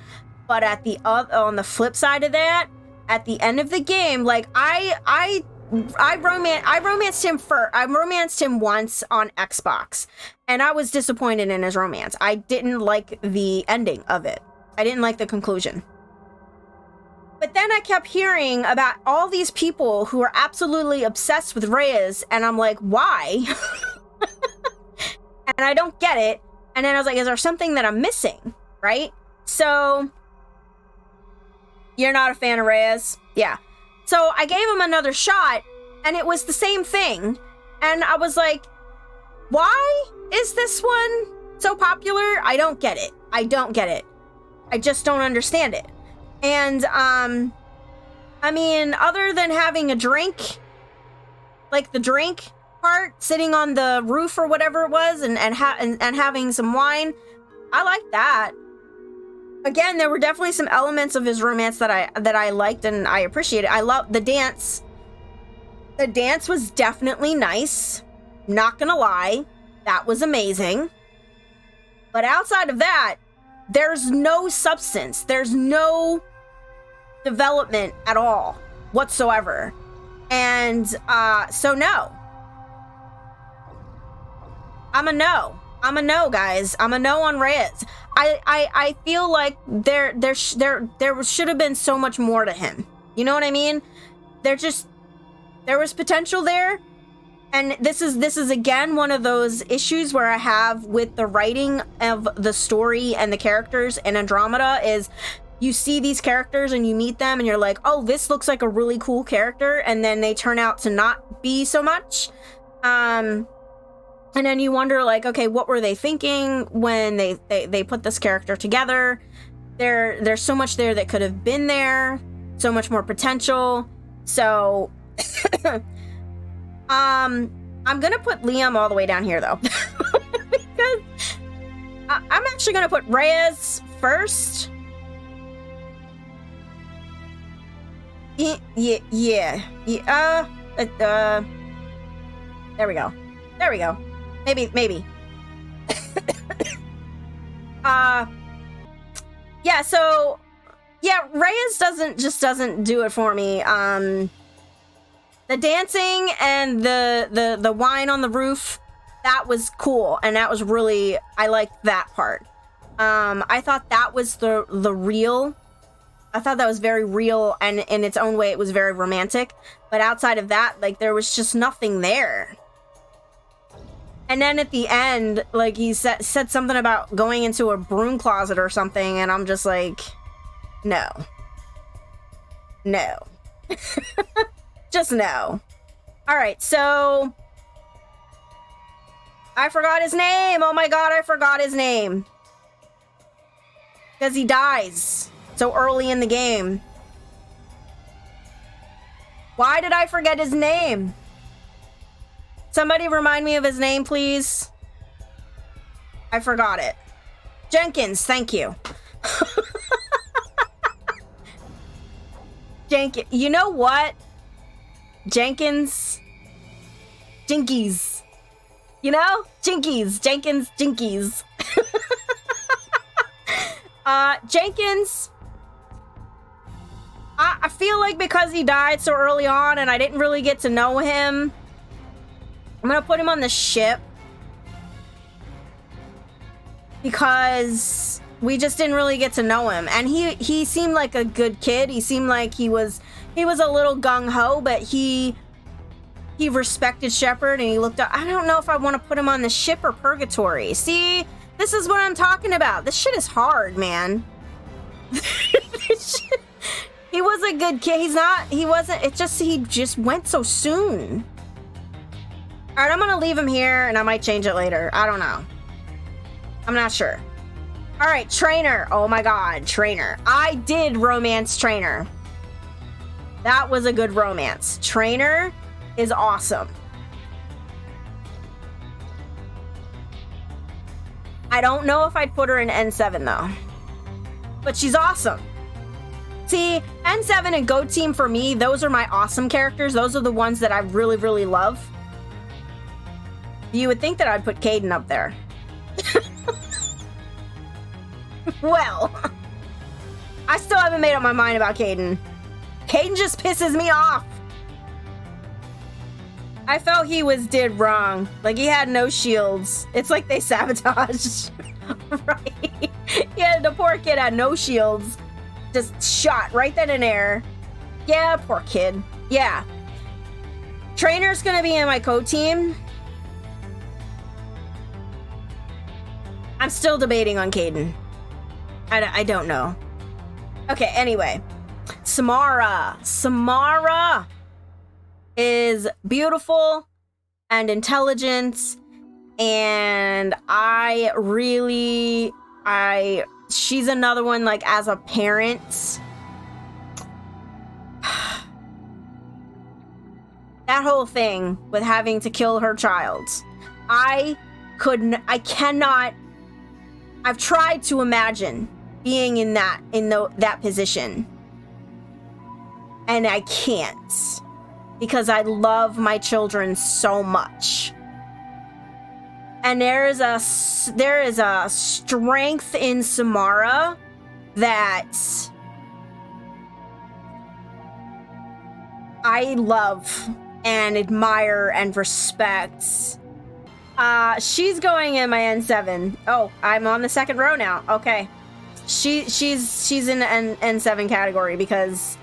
but on the flip side of that, at the end of the game, like I romanced him once on Xbox, and I was disappointed in his romance. I didn't like the ending of it. I didn't like the conclusion. But then I kept hearing about all these people who are absolutely obsessed with Reyes, and I'm like, why? And I don't get it. And then I was like, is there something that I'm missing? Right? So, you're not a fan of Reyes? Yeah. So I gave him another shot, and it was the same thing. And I was like, why is this one so popular? I don't get it. I don't get it. I just don't understand it. And, I mean, other than having a drink, like the drink part, sitting on the roof or whatever it was, and having some wine, I like that. Again, there were definitely some elements of his romance that I liked and I appreciated. I love the dance. The dance was definitely nice. Not gonna lie. That was amazing. But outside of that, there's no substance. There's no development at all whatsoever. And so no. I'm a no, guys. I'm a no on Reyes. I feel like there should have been so much more to him. You know what I mean? There was potential there. And this is again one of those issues where I have with the writing of the story and the characters in Andromeda is you see these characters and you meet them and you're like, oh, this looks like a really cool character, and then they turn out to not be so much. And then you wonder, like, okay, what were they thinking when they put this character together? There's so much there that could have been there, so much more potential. So I'm gonna put Liam all the way down here though. Because I'm actually gonna put Reyes first. Yeah. There we go. Maybe. Yeah, so yeah, Reyes doesn't do it for me. The dancing and the wine on the roof, that was cool, and that was really, I liked that part. I thought that was the real. I thought that was very real, and in its own way, it was very romantic. But outside of that, like, there was just nothing there. And then at the end, like, he said something about going into a broom closet or something, and I'm just like, no. Just no. Alright, so I forgot his name. Oh my god, I forgot his name. Because he dies so early in the game. Why did I forget his name? Somebody remind me of his name, please. I forgot it. Jenkins, thank you. Jenkins, you know what? Jenkins. Jinkies. You know? Jinkies. Jenkins, Jinkies. Jenkins. I feel like because he died so early on and I didn't really get to know him, I'm gonna put him on the ship. Because we just didn't really get to know him. And he seemed like a good kid. He seemed like he was a little gung-ho, but he respected Shepard and he looked up. I don't know if I want to put him on the ship or purgatory. See, this is what I'm talking about. This shit is hard, man. He was a good kid. He just went so soon. All right, I'm going to leave him here and I might change it later. I don't know. I'm not sure. All right, Trainer. Oh my God, Trainer. I did romance Trainer. That was a good romance. Trainer is awesome. I don't know if I'd put her in N7 though. But she's awesome. See, N7 and Go Team for me, those are my awesome characters. Those are the ones that I really, really love. You would think that I'd put Caden up there. Well, I still haven't made up my mind about Caden. Caden just pisses me off. I felt he did wrong. Like, he had no shields. It's like they sabotaged. Right? Yeah, the poor kid had no shields. Just shot right then and there. Yeah, poor kid. Yeah. Trainer's gonna be in my co-team. I'm still debating on Caden. I don't know. Okay, anyway. Samara. Samara is beautiful and intelligent. And she's another one, like, as a parent. That whole thing with having to kill her child. I've tried to imagine being in that position. And I can't. Because I love my children so much. And there is a strength in Samara that I love and admire and respect. She's going in my N7. Oh, I'm on the second row now. Okay. She's in the N7 category because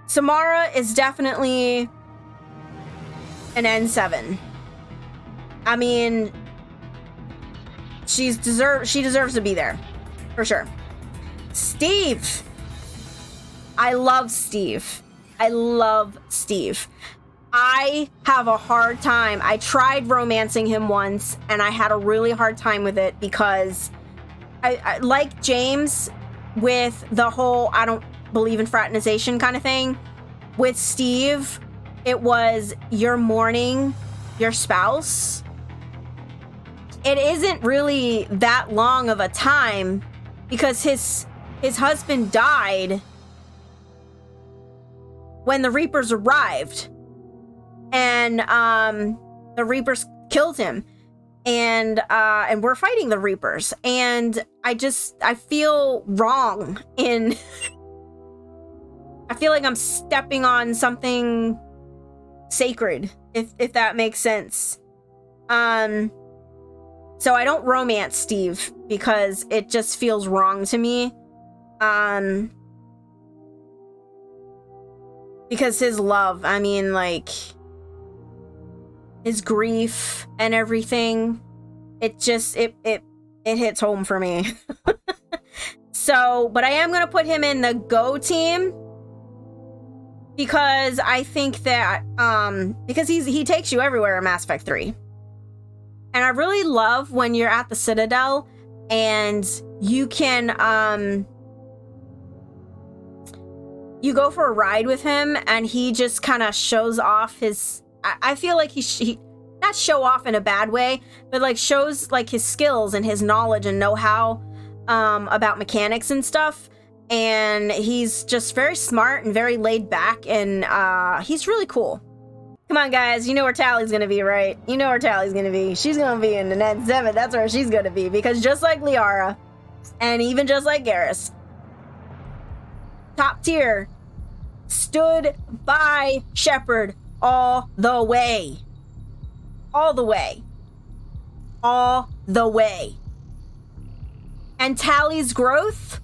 Samara is definitely an N7. I mean, she deserves to be there. For sure. Steve. I love Steve. I love Steve. I have a hard time. I tried romancing him once, and I had a really hard time with it because I like James with the whole I don't believe in fraternization kind of thing. With Steve, it was you're mourning your spouse. It isn't really that long of a time because his husband died when the Reapers arrived. And the Reapers killed him. And we're fighting the Reapers. And I feel wrong in I feel like I'm stepping on something sacred, if that makes sense. So I don't romance Steve because it just feels wrong to me. Because his love, I mean, like, his grief and everything, it hits home for me. So, but I am going to put him in the Go team because I think that, because he takes you everywhere in Mass Effect 3. And I really love when you're at the Citadel and you can, you go for a ride with him, and he just kind of shows off his, I feel like he not show off in a bad way, but like shows like his skills and his knowledge and know-how about mechanics and stuff. And he's just very smart and very laid back, and he's really cool. Come on, guys, you know where Tally's gonna be, right? You know where Tally's gonna be. She's gonna be in the Net 7. That's where she's gonna be, because just like Liara, and even just like Garrus, top tier, stood by Shepard all the way. All the way. All the way. And Tally's growth,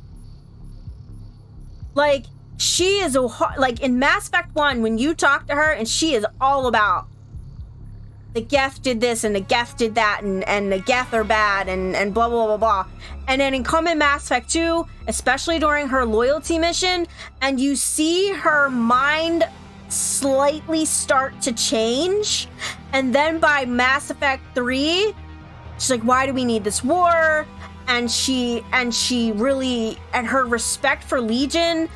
like, she is like in Mass Effect 1, when you talk to her, and she is all about the Geth did this and the Geth did that, and the Geth are bad, and blah blah blah blah. And then in Mass Effect 2, especially during her loyalty mission, and you see her mind slightly start to change, and then by Mass Effect 3, she's like, why do we need this war? And she really, and her respect for Legion,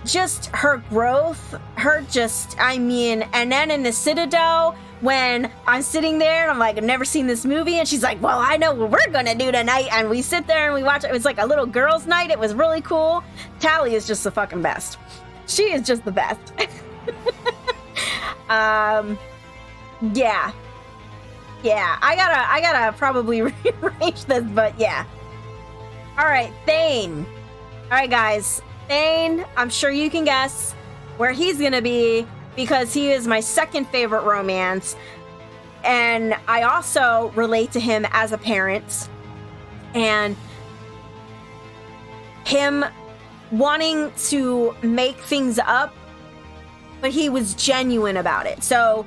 just her growth, and then in the Citadel, when I'm sitting there and I'm like, I've never seen this movie, and she's like, well, I know what we're gonna do tonight, and we sit there and we watch it. It was like a little girls' night. It was really cool. Tally is just the fucking best. She is just the best. Yeah. I gotta probably rearrange this, but yeah. All right, Thane. All right, guys. Thane, I'm sure you can guess where he's gonna be, because he is my second favorite romance, and I also relate to him as a parent, and him wanting to make things up, but he was genuine about it. So,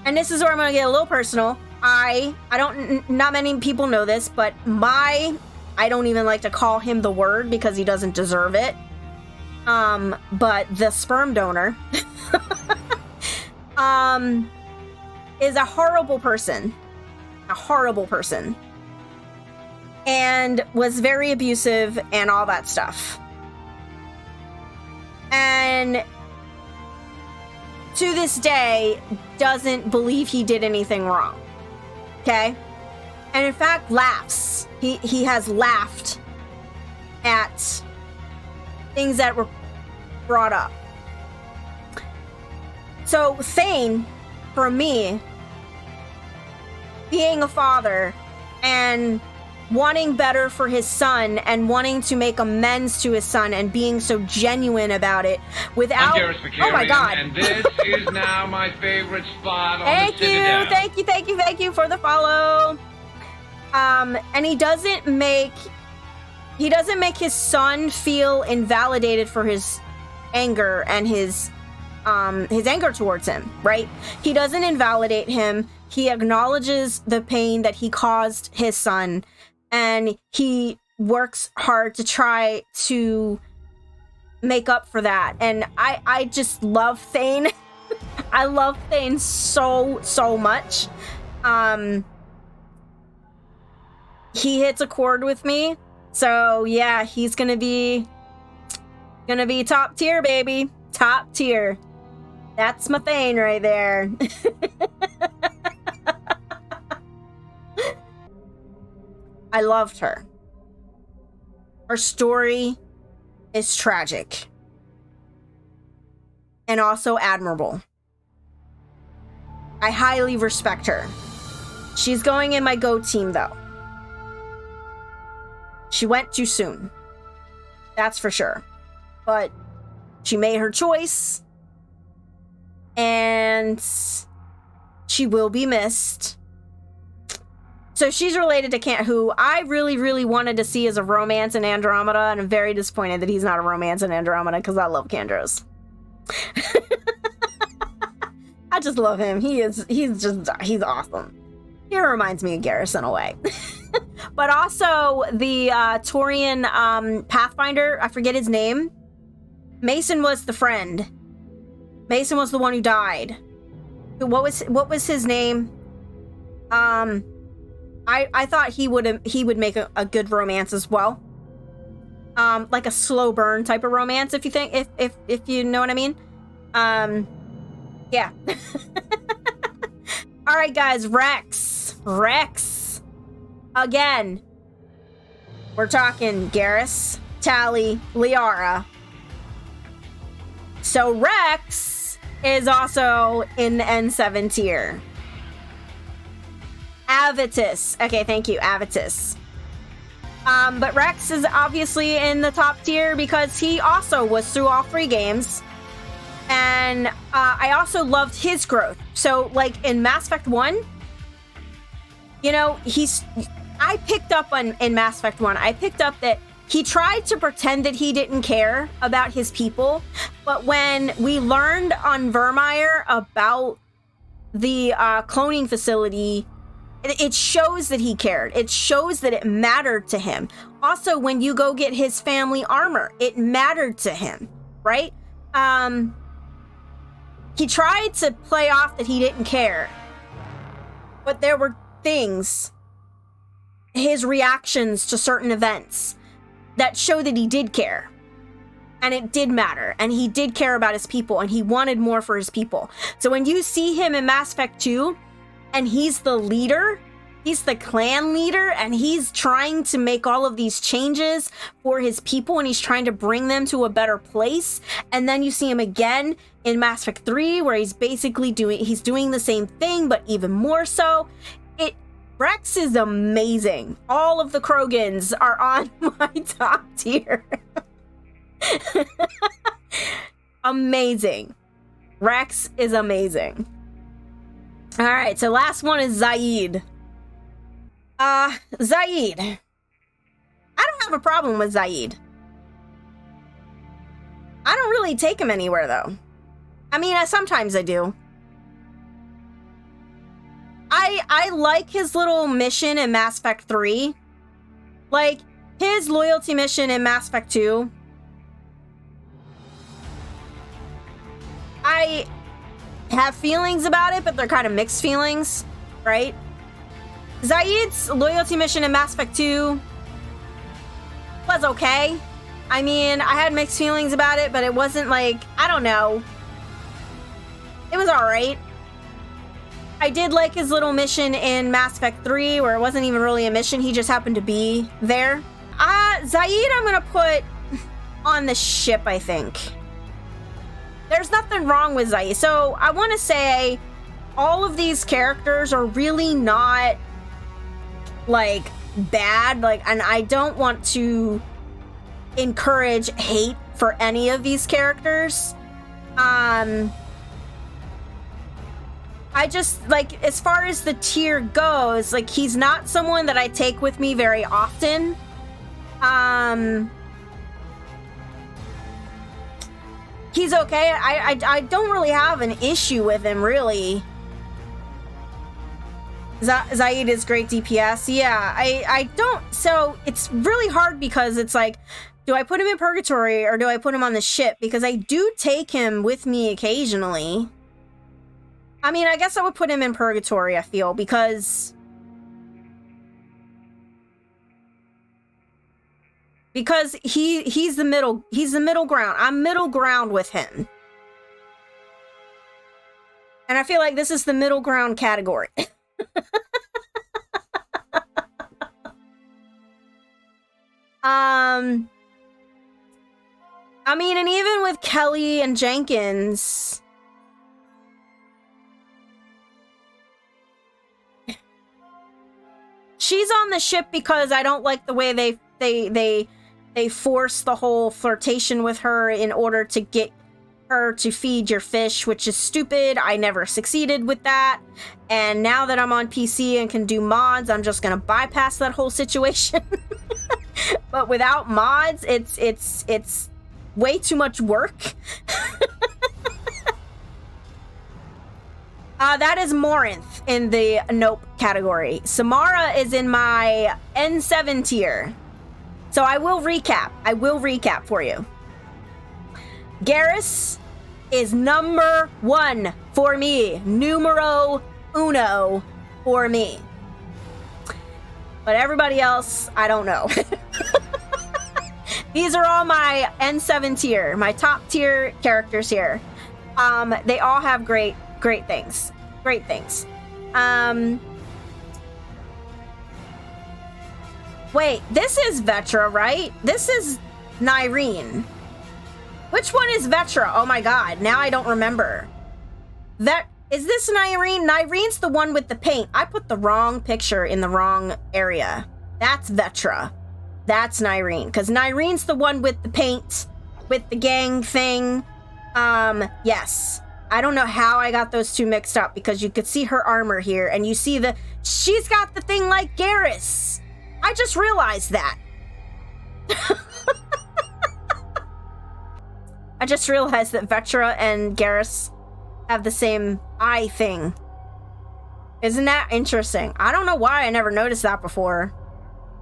and this is where I'm gonna get a little personal. I don't, not many people know this, but I don't even like to call him the Word, because he doesn't deserve it. But the sperm donor is a horrible person. And was very abusive and all that stuff. And to this day, doesn't believe he did anything wrong. Okay? And in fact, laughs. He has laughed at things that were brought up. So Thane, for me, being a father and wanting better for his son and wanting to make amends to his son and being so genuine about it without... Oh my god. And this is now my favorite spot on Thank the you, Citadel. thank you for the follow. And he doesn't make his son feel invalidated for his anger and his anger towards him, right? He doesn't invalidate him. He acknowledges the pain that he caused his son, and he works hard to try to make up for that. And I just love Thane. I love Thane so much. He hits a chord with me. So yeah, he's gonna be top tier, baby. Top tier. That's my Thane right there. I loved her. Her story is tragic. And also admirable. I highly respect her. She's going in my GO team, though. She went too soon. That's for sure. But she made her choice. And she will be missed. So she's related to Kant, who I really wanted to see as a romance in Andromeda, and I'm very disappointed that he's not a romance in Andromeda, because I love Kandros. I just love him. He's awesome. He reminds me of Garrus in a way. But also the Taurian Pathfinder, I forget his name. Mason was the friend. Mason was the one who died. What was his name? I thought he would make a good romance as well. Like a slow burn type of romance, if you think, if you know what I mean. Yeah. All right, guys, Rex. Again, we're talking Garrus, Tali, Liara. So Rex is also in the N7 tier. Avitus. Okay, thank you, Avitus. But Rex is obviously in the top tier because he also was through all 3 games. And I also loved his growth. So, like, in Mass Effect 1, you know, I picked up in Mass Effect 1, I picked up that he tried to pretend that he didn't care about his people. But when we learned on Vermeer about the cloning facility, it shows that he cared. It shows that it mattered to him. Also, when you go get his family armor, it mattered to him, right? He tried to play off that he didn't care. But there were things, his reactions to certain events, that show that he did care. And it did matter. And he did care about his people. And he wanted more for his people. So when you see him in Mass Effect 2, and he's the leader, he's the clan leader, and he's trying to make all of these changes for his people, and he's trying to bring them to a better place. And then you see him again in Mass Effect 3, where he's basically doing the same thing, but even more so. Rex is amazing. All of the Krogans are on my top tier. Amazing. Rex is amazing. All right, so last one is Zaid. Zaid. I don't have a problem with Zaid. I don't really take him anywhere, though. I mean, sometimes I do. I like his little mission in Mass Effect 3. Like, his loyalty mission in Mass Effect 2. I have feelings about it, but they're kind of mixed feelings, right? Zaid's loyalty mission in Mass Effect 2 was okay. I mean, I had mixed feelings about it, but it wasn't like, I don't know. It was alright. I did like his little mission in Mass Effect 3, where it wasn't even really a mission, he just happened to be there. Zaid I'm gonna put on the ship, I think. There's nothing wrong with Zaid. So I want to say all of these characters are really not, like, bad. Like, and I don't want to encourage hate for any of these characters. I just, like, as far as the tier goes, like, he's not someone that I take with me very often. He's okay. I don't really have an issue with him, really. Zaid is great DPS. Yeah, I don't... So, it's really hard because it's like, do I put him in Purgatory or do I put him on the ship? Because I do take him with me occasionally. I mean, I guess I would put him in Purgatory, I feel, because he's the middle ground. I'm middle ground with him. And I feel like this is the middle ground category. I mean, and even with Kelly and Jenkins, she's on the ship because I don't like the way they force the whole flirtation with her in order to get her to feed your fish, which is stupid. I never succeeded with that. And now that I'm on PC and can do mods, I'm just gonna bypass that whole situation. But without mods, it's way too much work. That is Morinth in the Nope category. Samara is in my N7 tier. So I will recap for you. Garrus is number 1 for me. Numero uno for me. But everybody else, I don't know. These are all my N7 tier, my top tier characters here. They all have great things. Great things. Wait, this is Vetra, right? This is Nyreen. Which one is Vetra? Oh my god, now I don't remember. Is this Nyreen? Nyreen's the one with the paint. I put the wrong picture in the wrong area. That's Vetra. That's Nyreen, because Nyreen's the one with the paint, with the gang thing. Yes. I don't know how I got those two mixed up, because you could see her armor here, and you see she's got the thing like Garrus. I just realized that. I just realized that Vetra and Garrus have the same eye thing. Isn't that interesting? I don't know why I never noticed that before.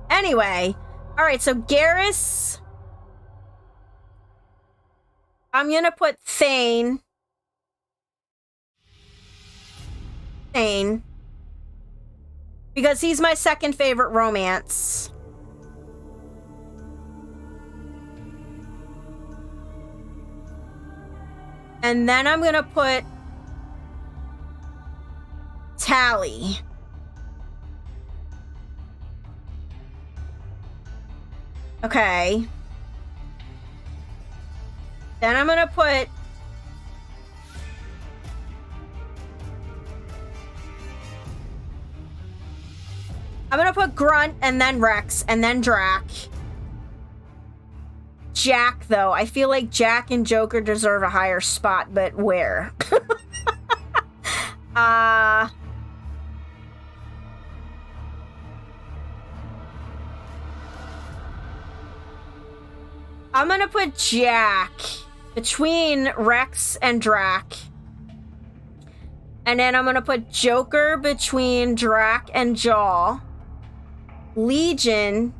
Anyway, all right, so Garrus. I'm gonna put Thane. Because he's my second favorite romance. And then I'm gonna put Tally. Okay. Then I'm gonna put Grunt, and then Rex, and then Drac. Jack, though. I feel like Jack and Joker deserve a higher spot, but where? I'm gonna put Jack between Rex and Drac. And then I'm gonna put Joker between Drac and Jaw. Legion.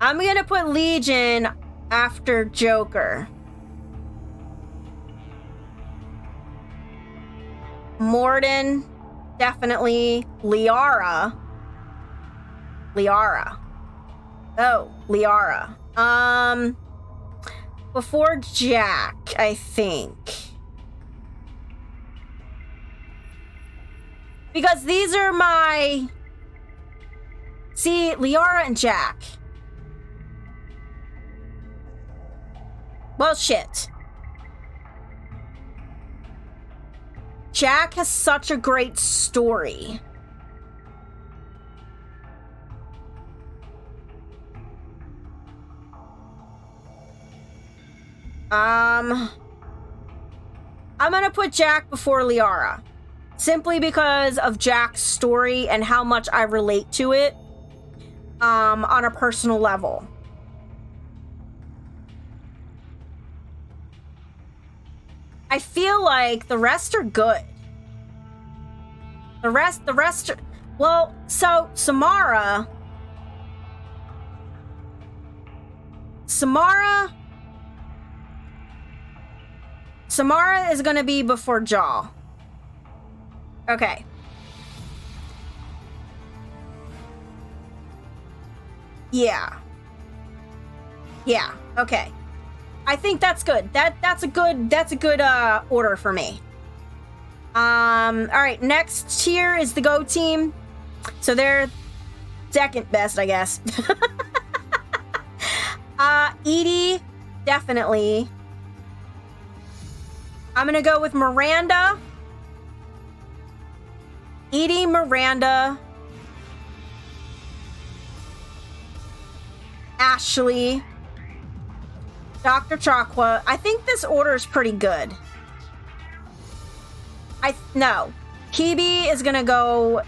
I'm gonna put Legion after Joker. Morden, definitely. Liara. Oh, Liara. Before Jack, I think. Because these are my... See, Liara and Jack. Well, shit. Jack has such a great story. I'm gonna put Jack before Liara. Simply because of Jack's story and how much I relate to it. On a personal level. I feel like the rest are good. The rest are... Well, so, Samara is gonna be before Jaw. Okay. Yeah, okay. I think that's good. That's a good order for me. All right, next tier is the Go team. So they're second best, I guess. Edie, definitely. I'm gonna go with Miranda. Edie, Miranda. Ashley. Dr. Chakwa. I think this order is pretty good. No. Kibi is gonna go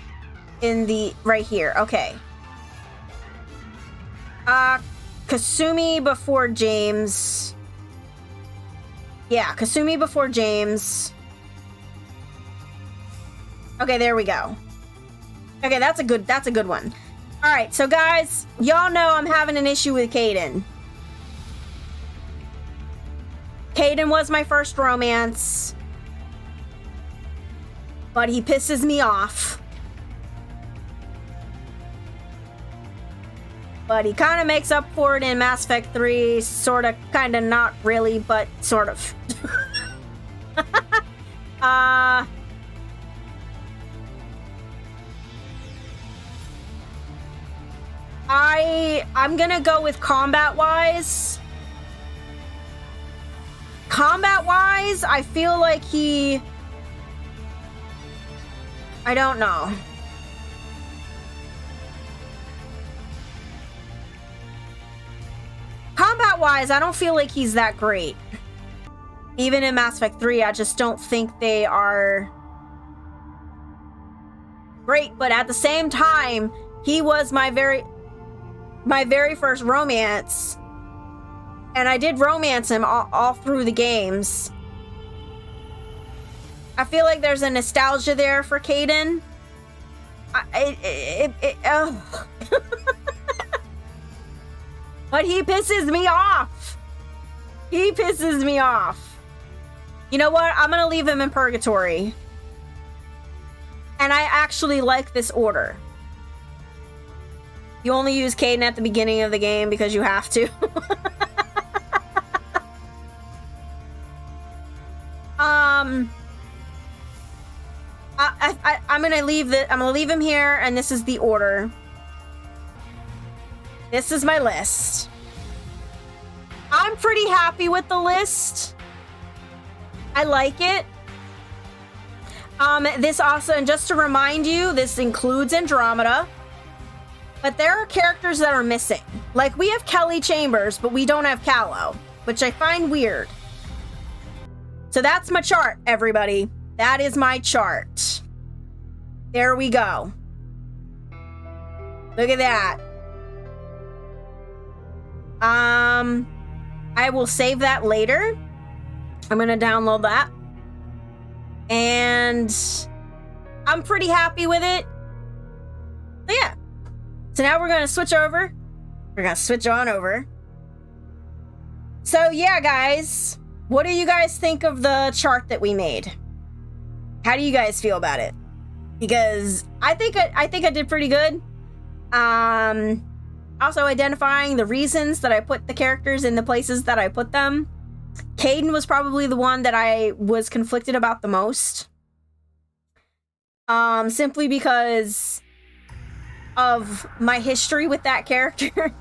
in the... right here. Okay. Kasumi before James. Yeah, Kasumi before James. Okay, there we go. Okay, that's a good one. All right, so guys, y'all know I'm having an issue with Caden. Caden was my first romance. but he pisses me off. But he kind of makes up for it in Mass Effect 3, sort of, kind of, not really, but sort of. I'm gonna go with combat-wise. Combat-wise, I feel like I don't know. Combat-wise, I don't feel like he's that great. Even in Mass Effect 3, I just don't think they are great. But at the same time, he was my very first romance. And I did romance him all through the games. I feel like there's a nostalgia there for Kaidan. But he pisses me off. He pisses me off. You know what? I'm gonna leave him in purgatory. And I actually like this order. You only use Kaidan at the beginning of the game because you have to. I'm gonna leave him here, and this is the order. This is my list. I'm pretty happy with the list. I like it. This also, and just to remind you, this includes Andromeda. But there are characters that are missing. Like, we have Kelly Chambers, but we don't have Callow, which I find weird. So that's my chart, everybody. That is my chart. There we go. Look at that. I will save that later. I'm gonna download that. And I'm pretty happy with it. So yeah. So now we're gonna switch over. We're gonna switch on over. So yeah, guys. What do you guys think of the chart that we made? How do you guys feel about it? Because I think I did pretty good. Also identifying the reasons that I put the characters in the places that I put them. Kaidan was probably the one that I was conflicted about the most. Simply because of my history with that character.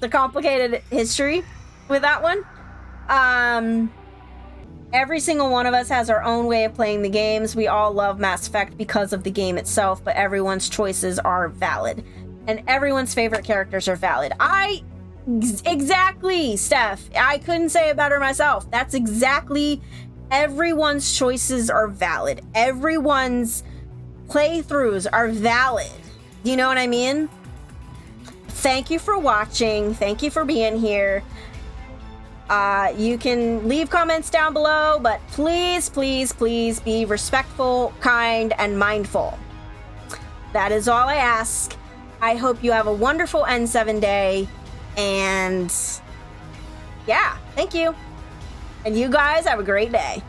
The complicated history with that one. Every single one of us has our own way of playing the games. We all love Mass Effect because of the game itself, but everyone's choices are valid. And everyone's favorite characters are valid. Exactly, Steph. I couldn't say it better myself. That's exactly, everyone's choices are valid. Everyone's playthroughs are valid. You know what I mean? Thank you for watching. Thank you for being here. You can leave comments down below, but please, please, please be respectful, kind, and mindful. That is all I ask. I hope you have a wonderful N7 day, and yeah, thank you. And you guys have a great day.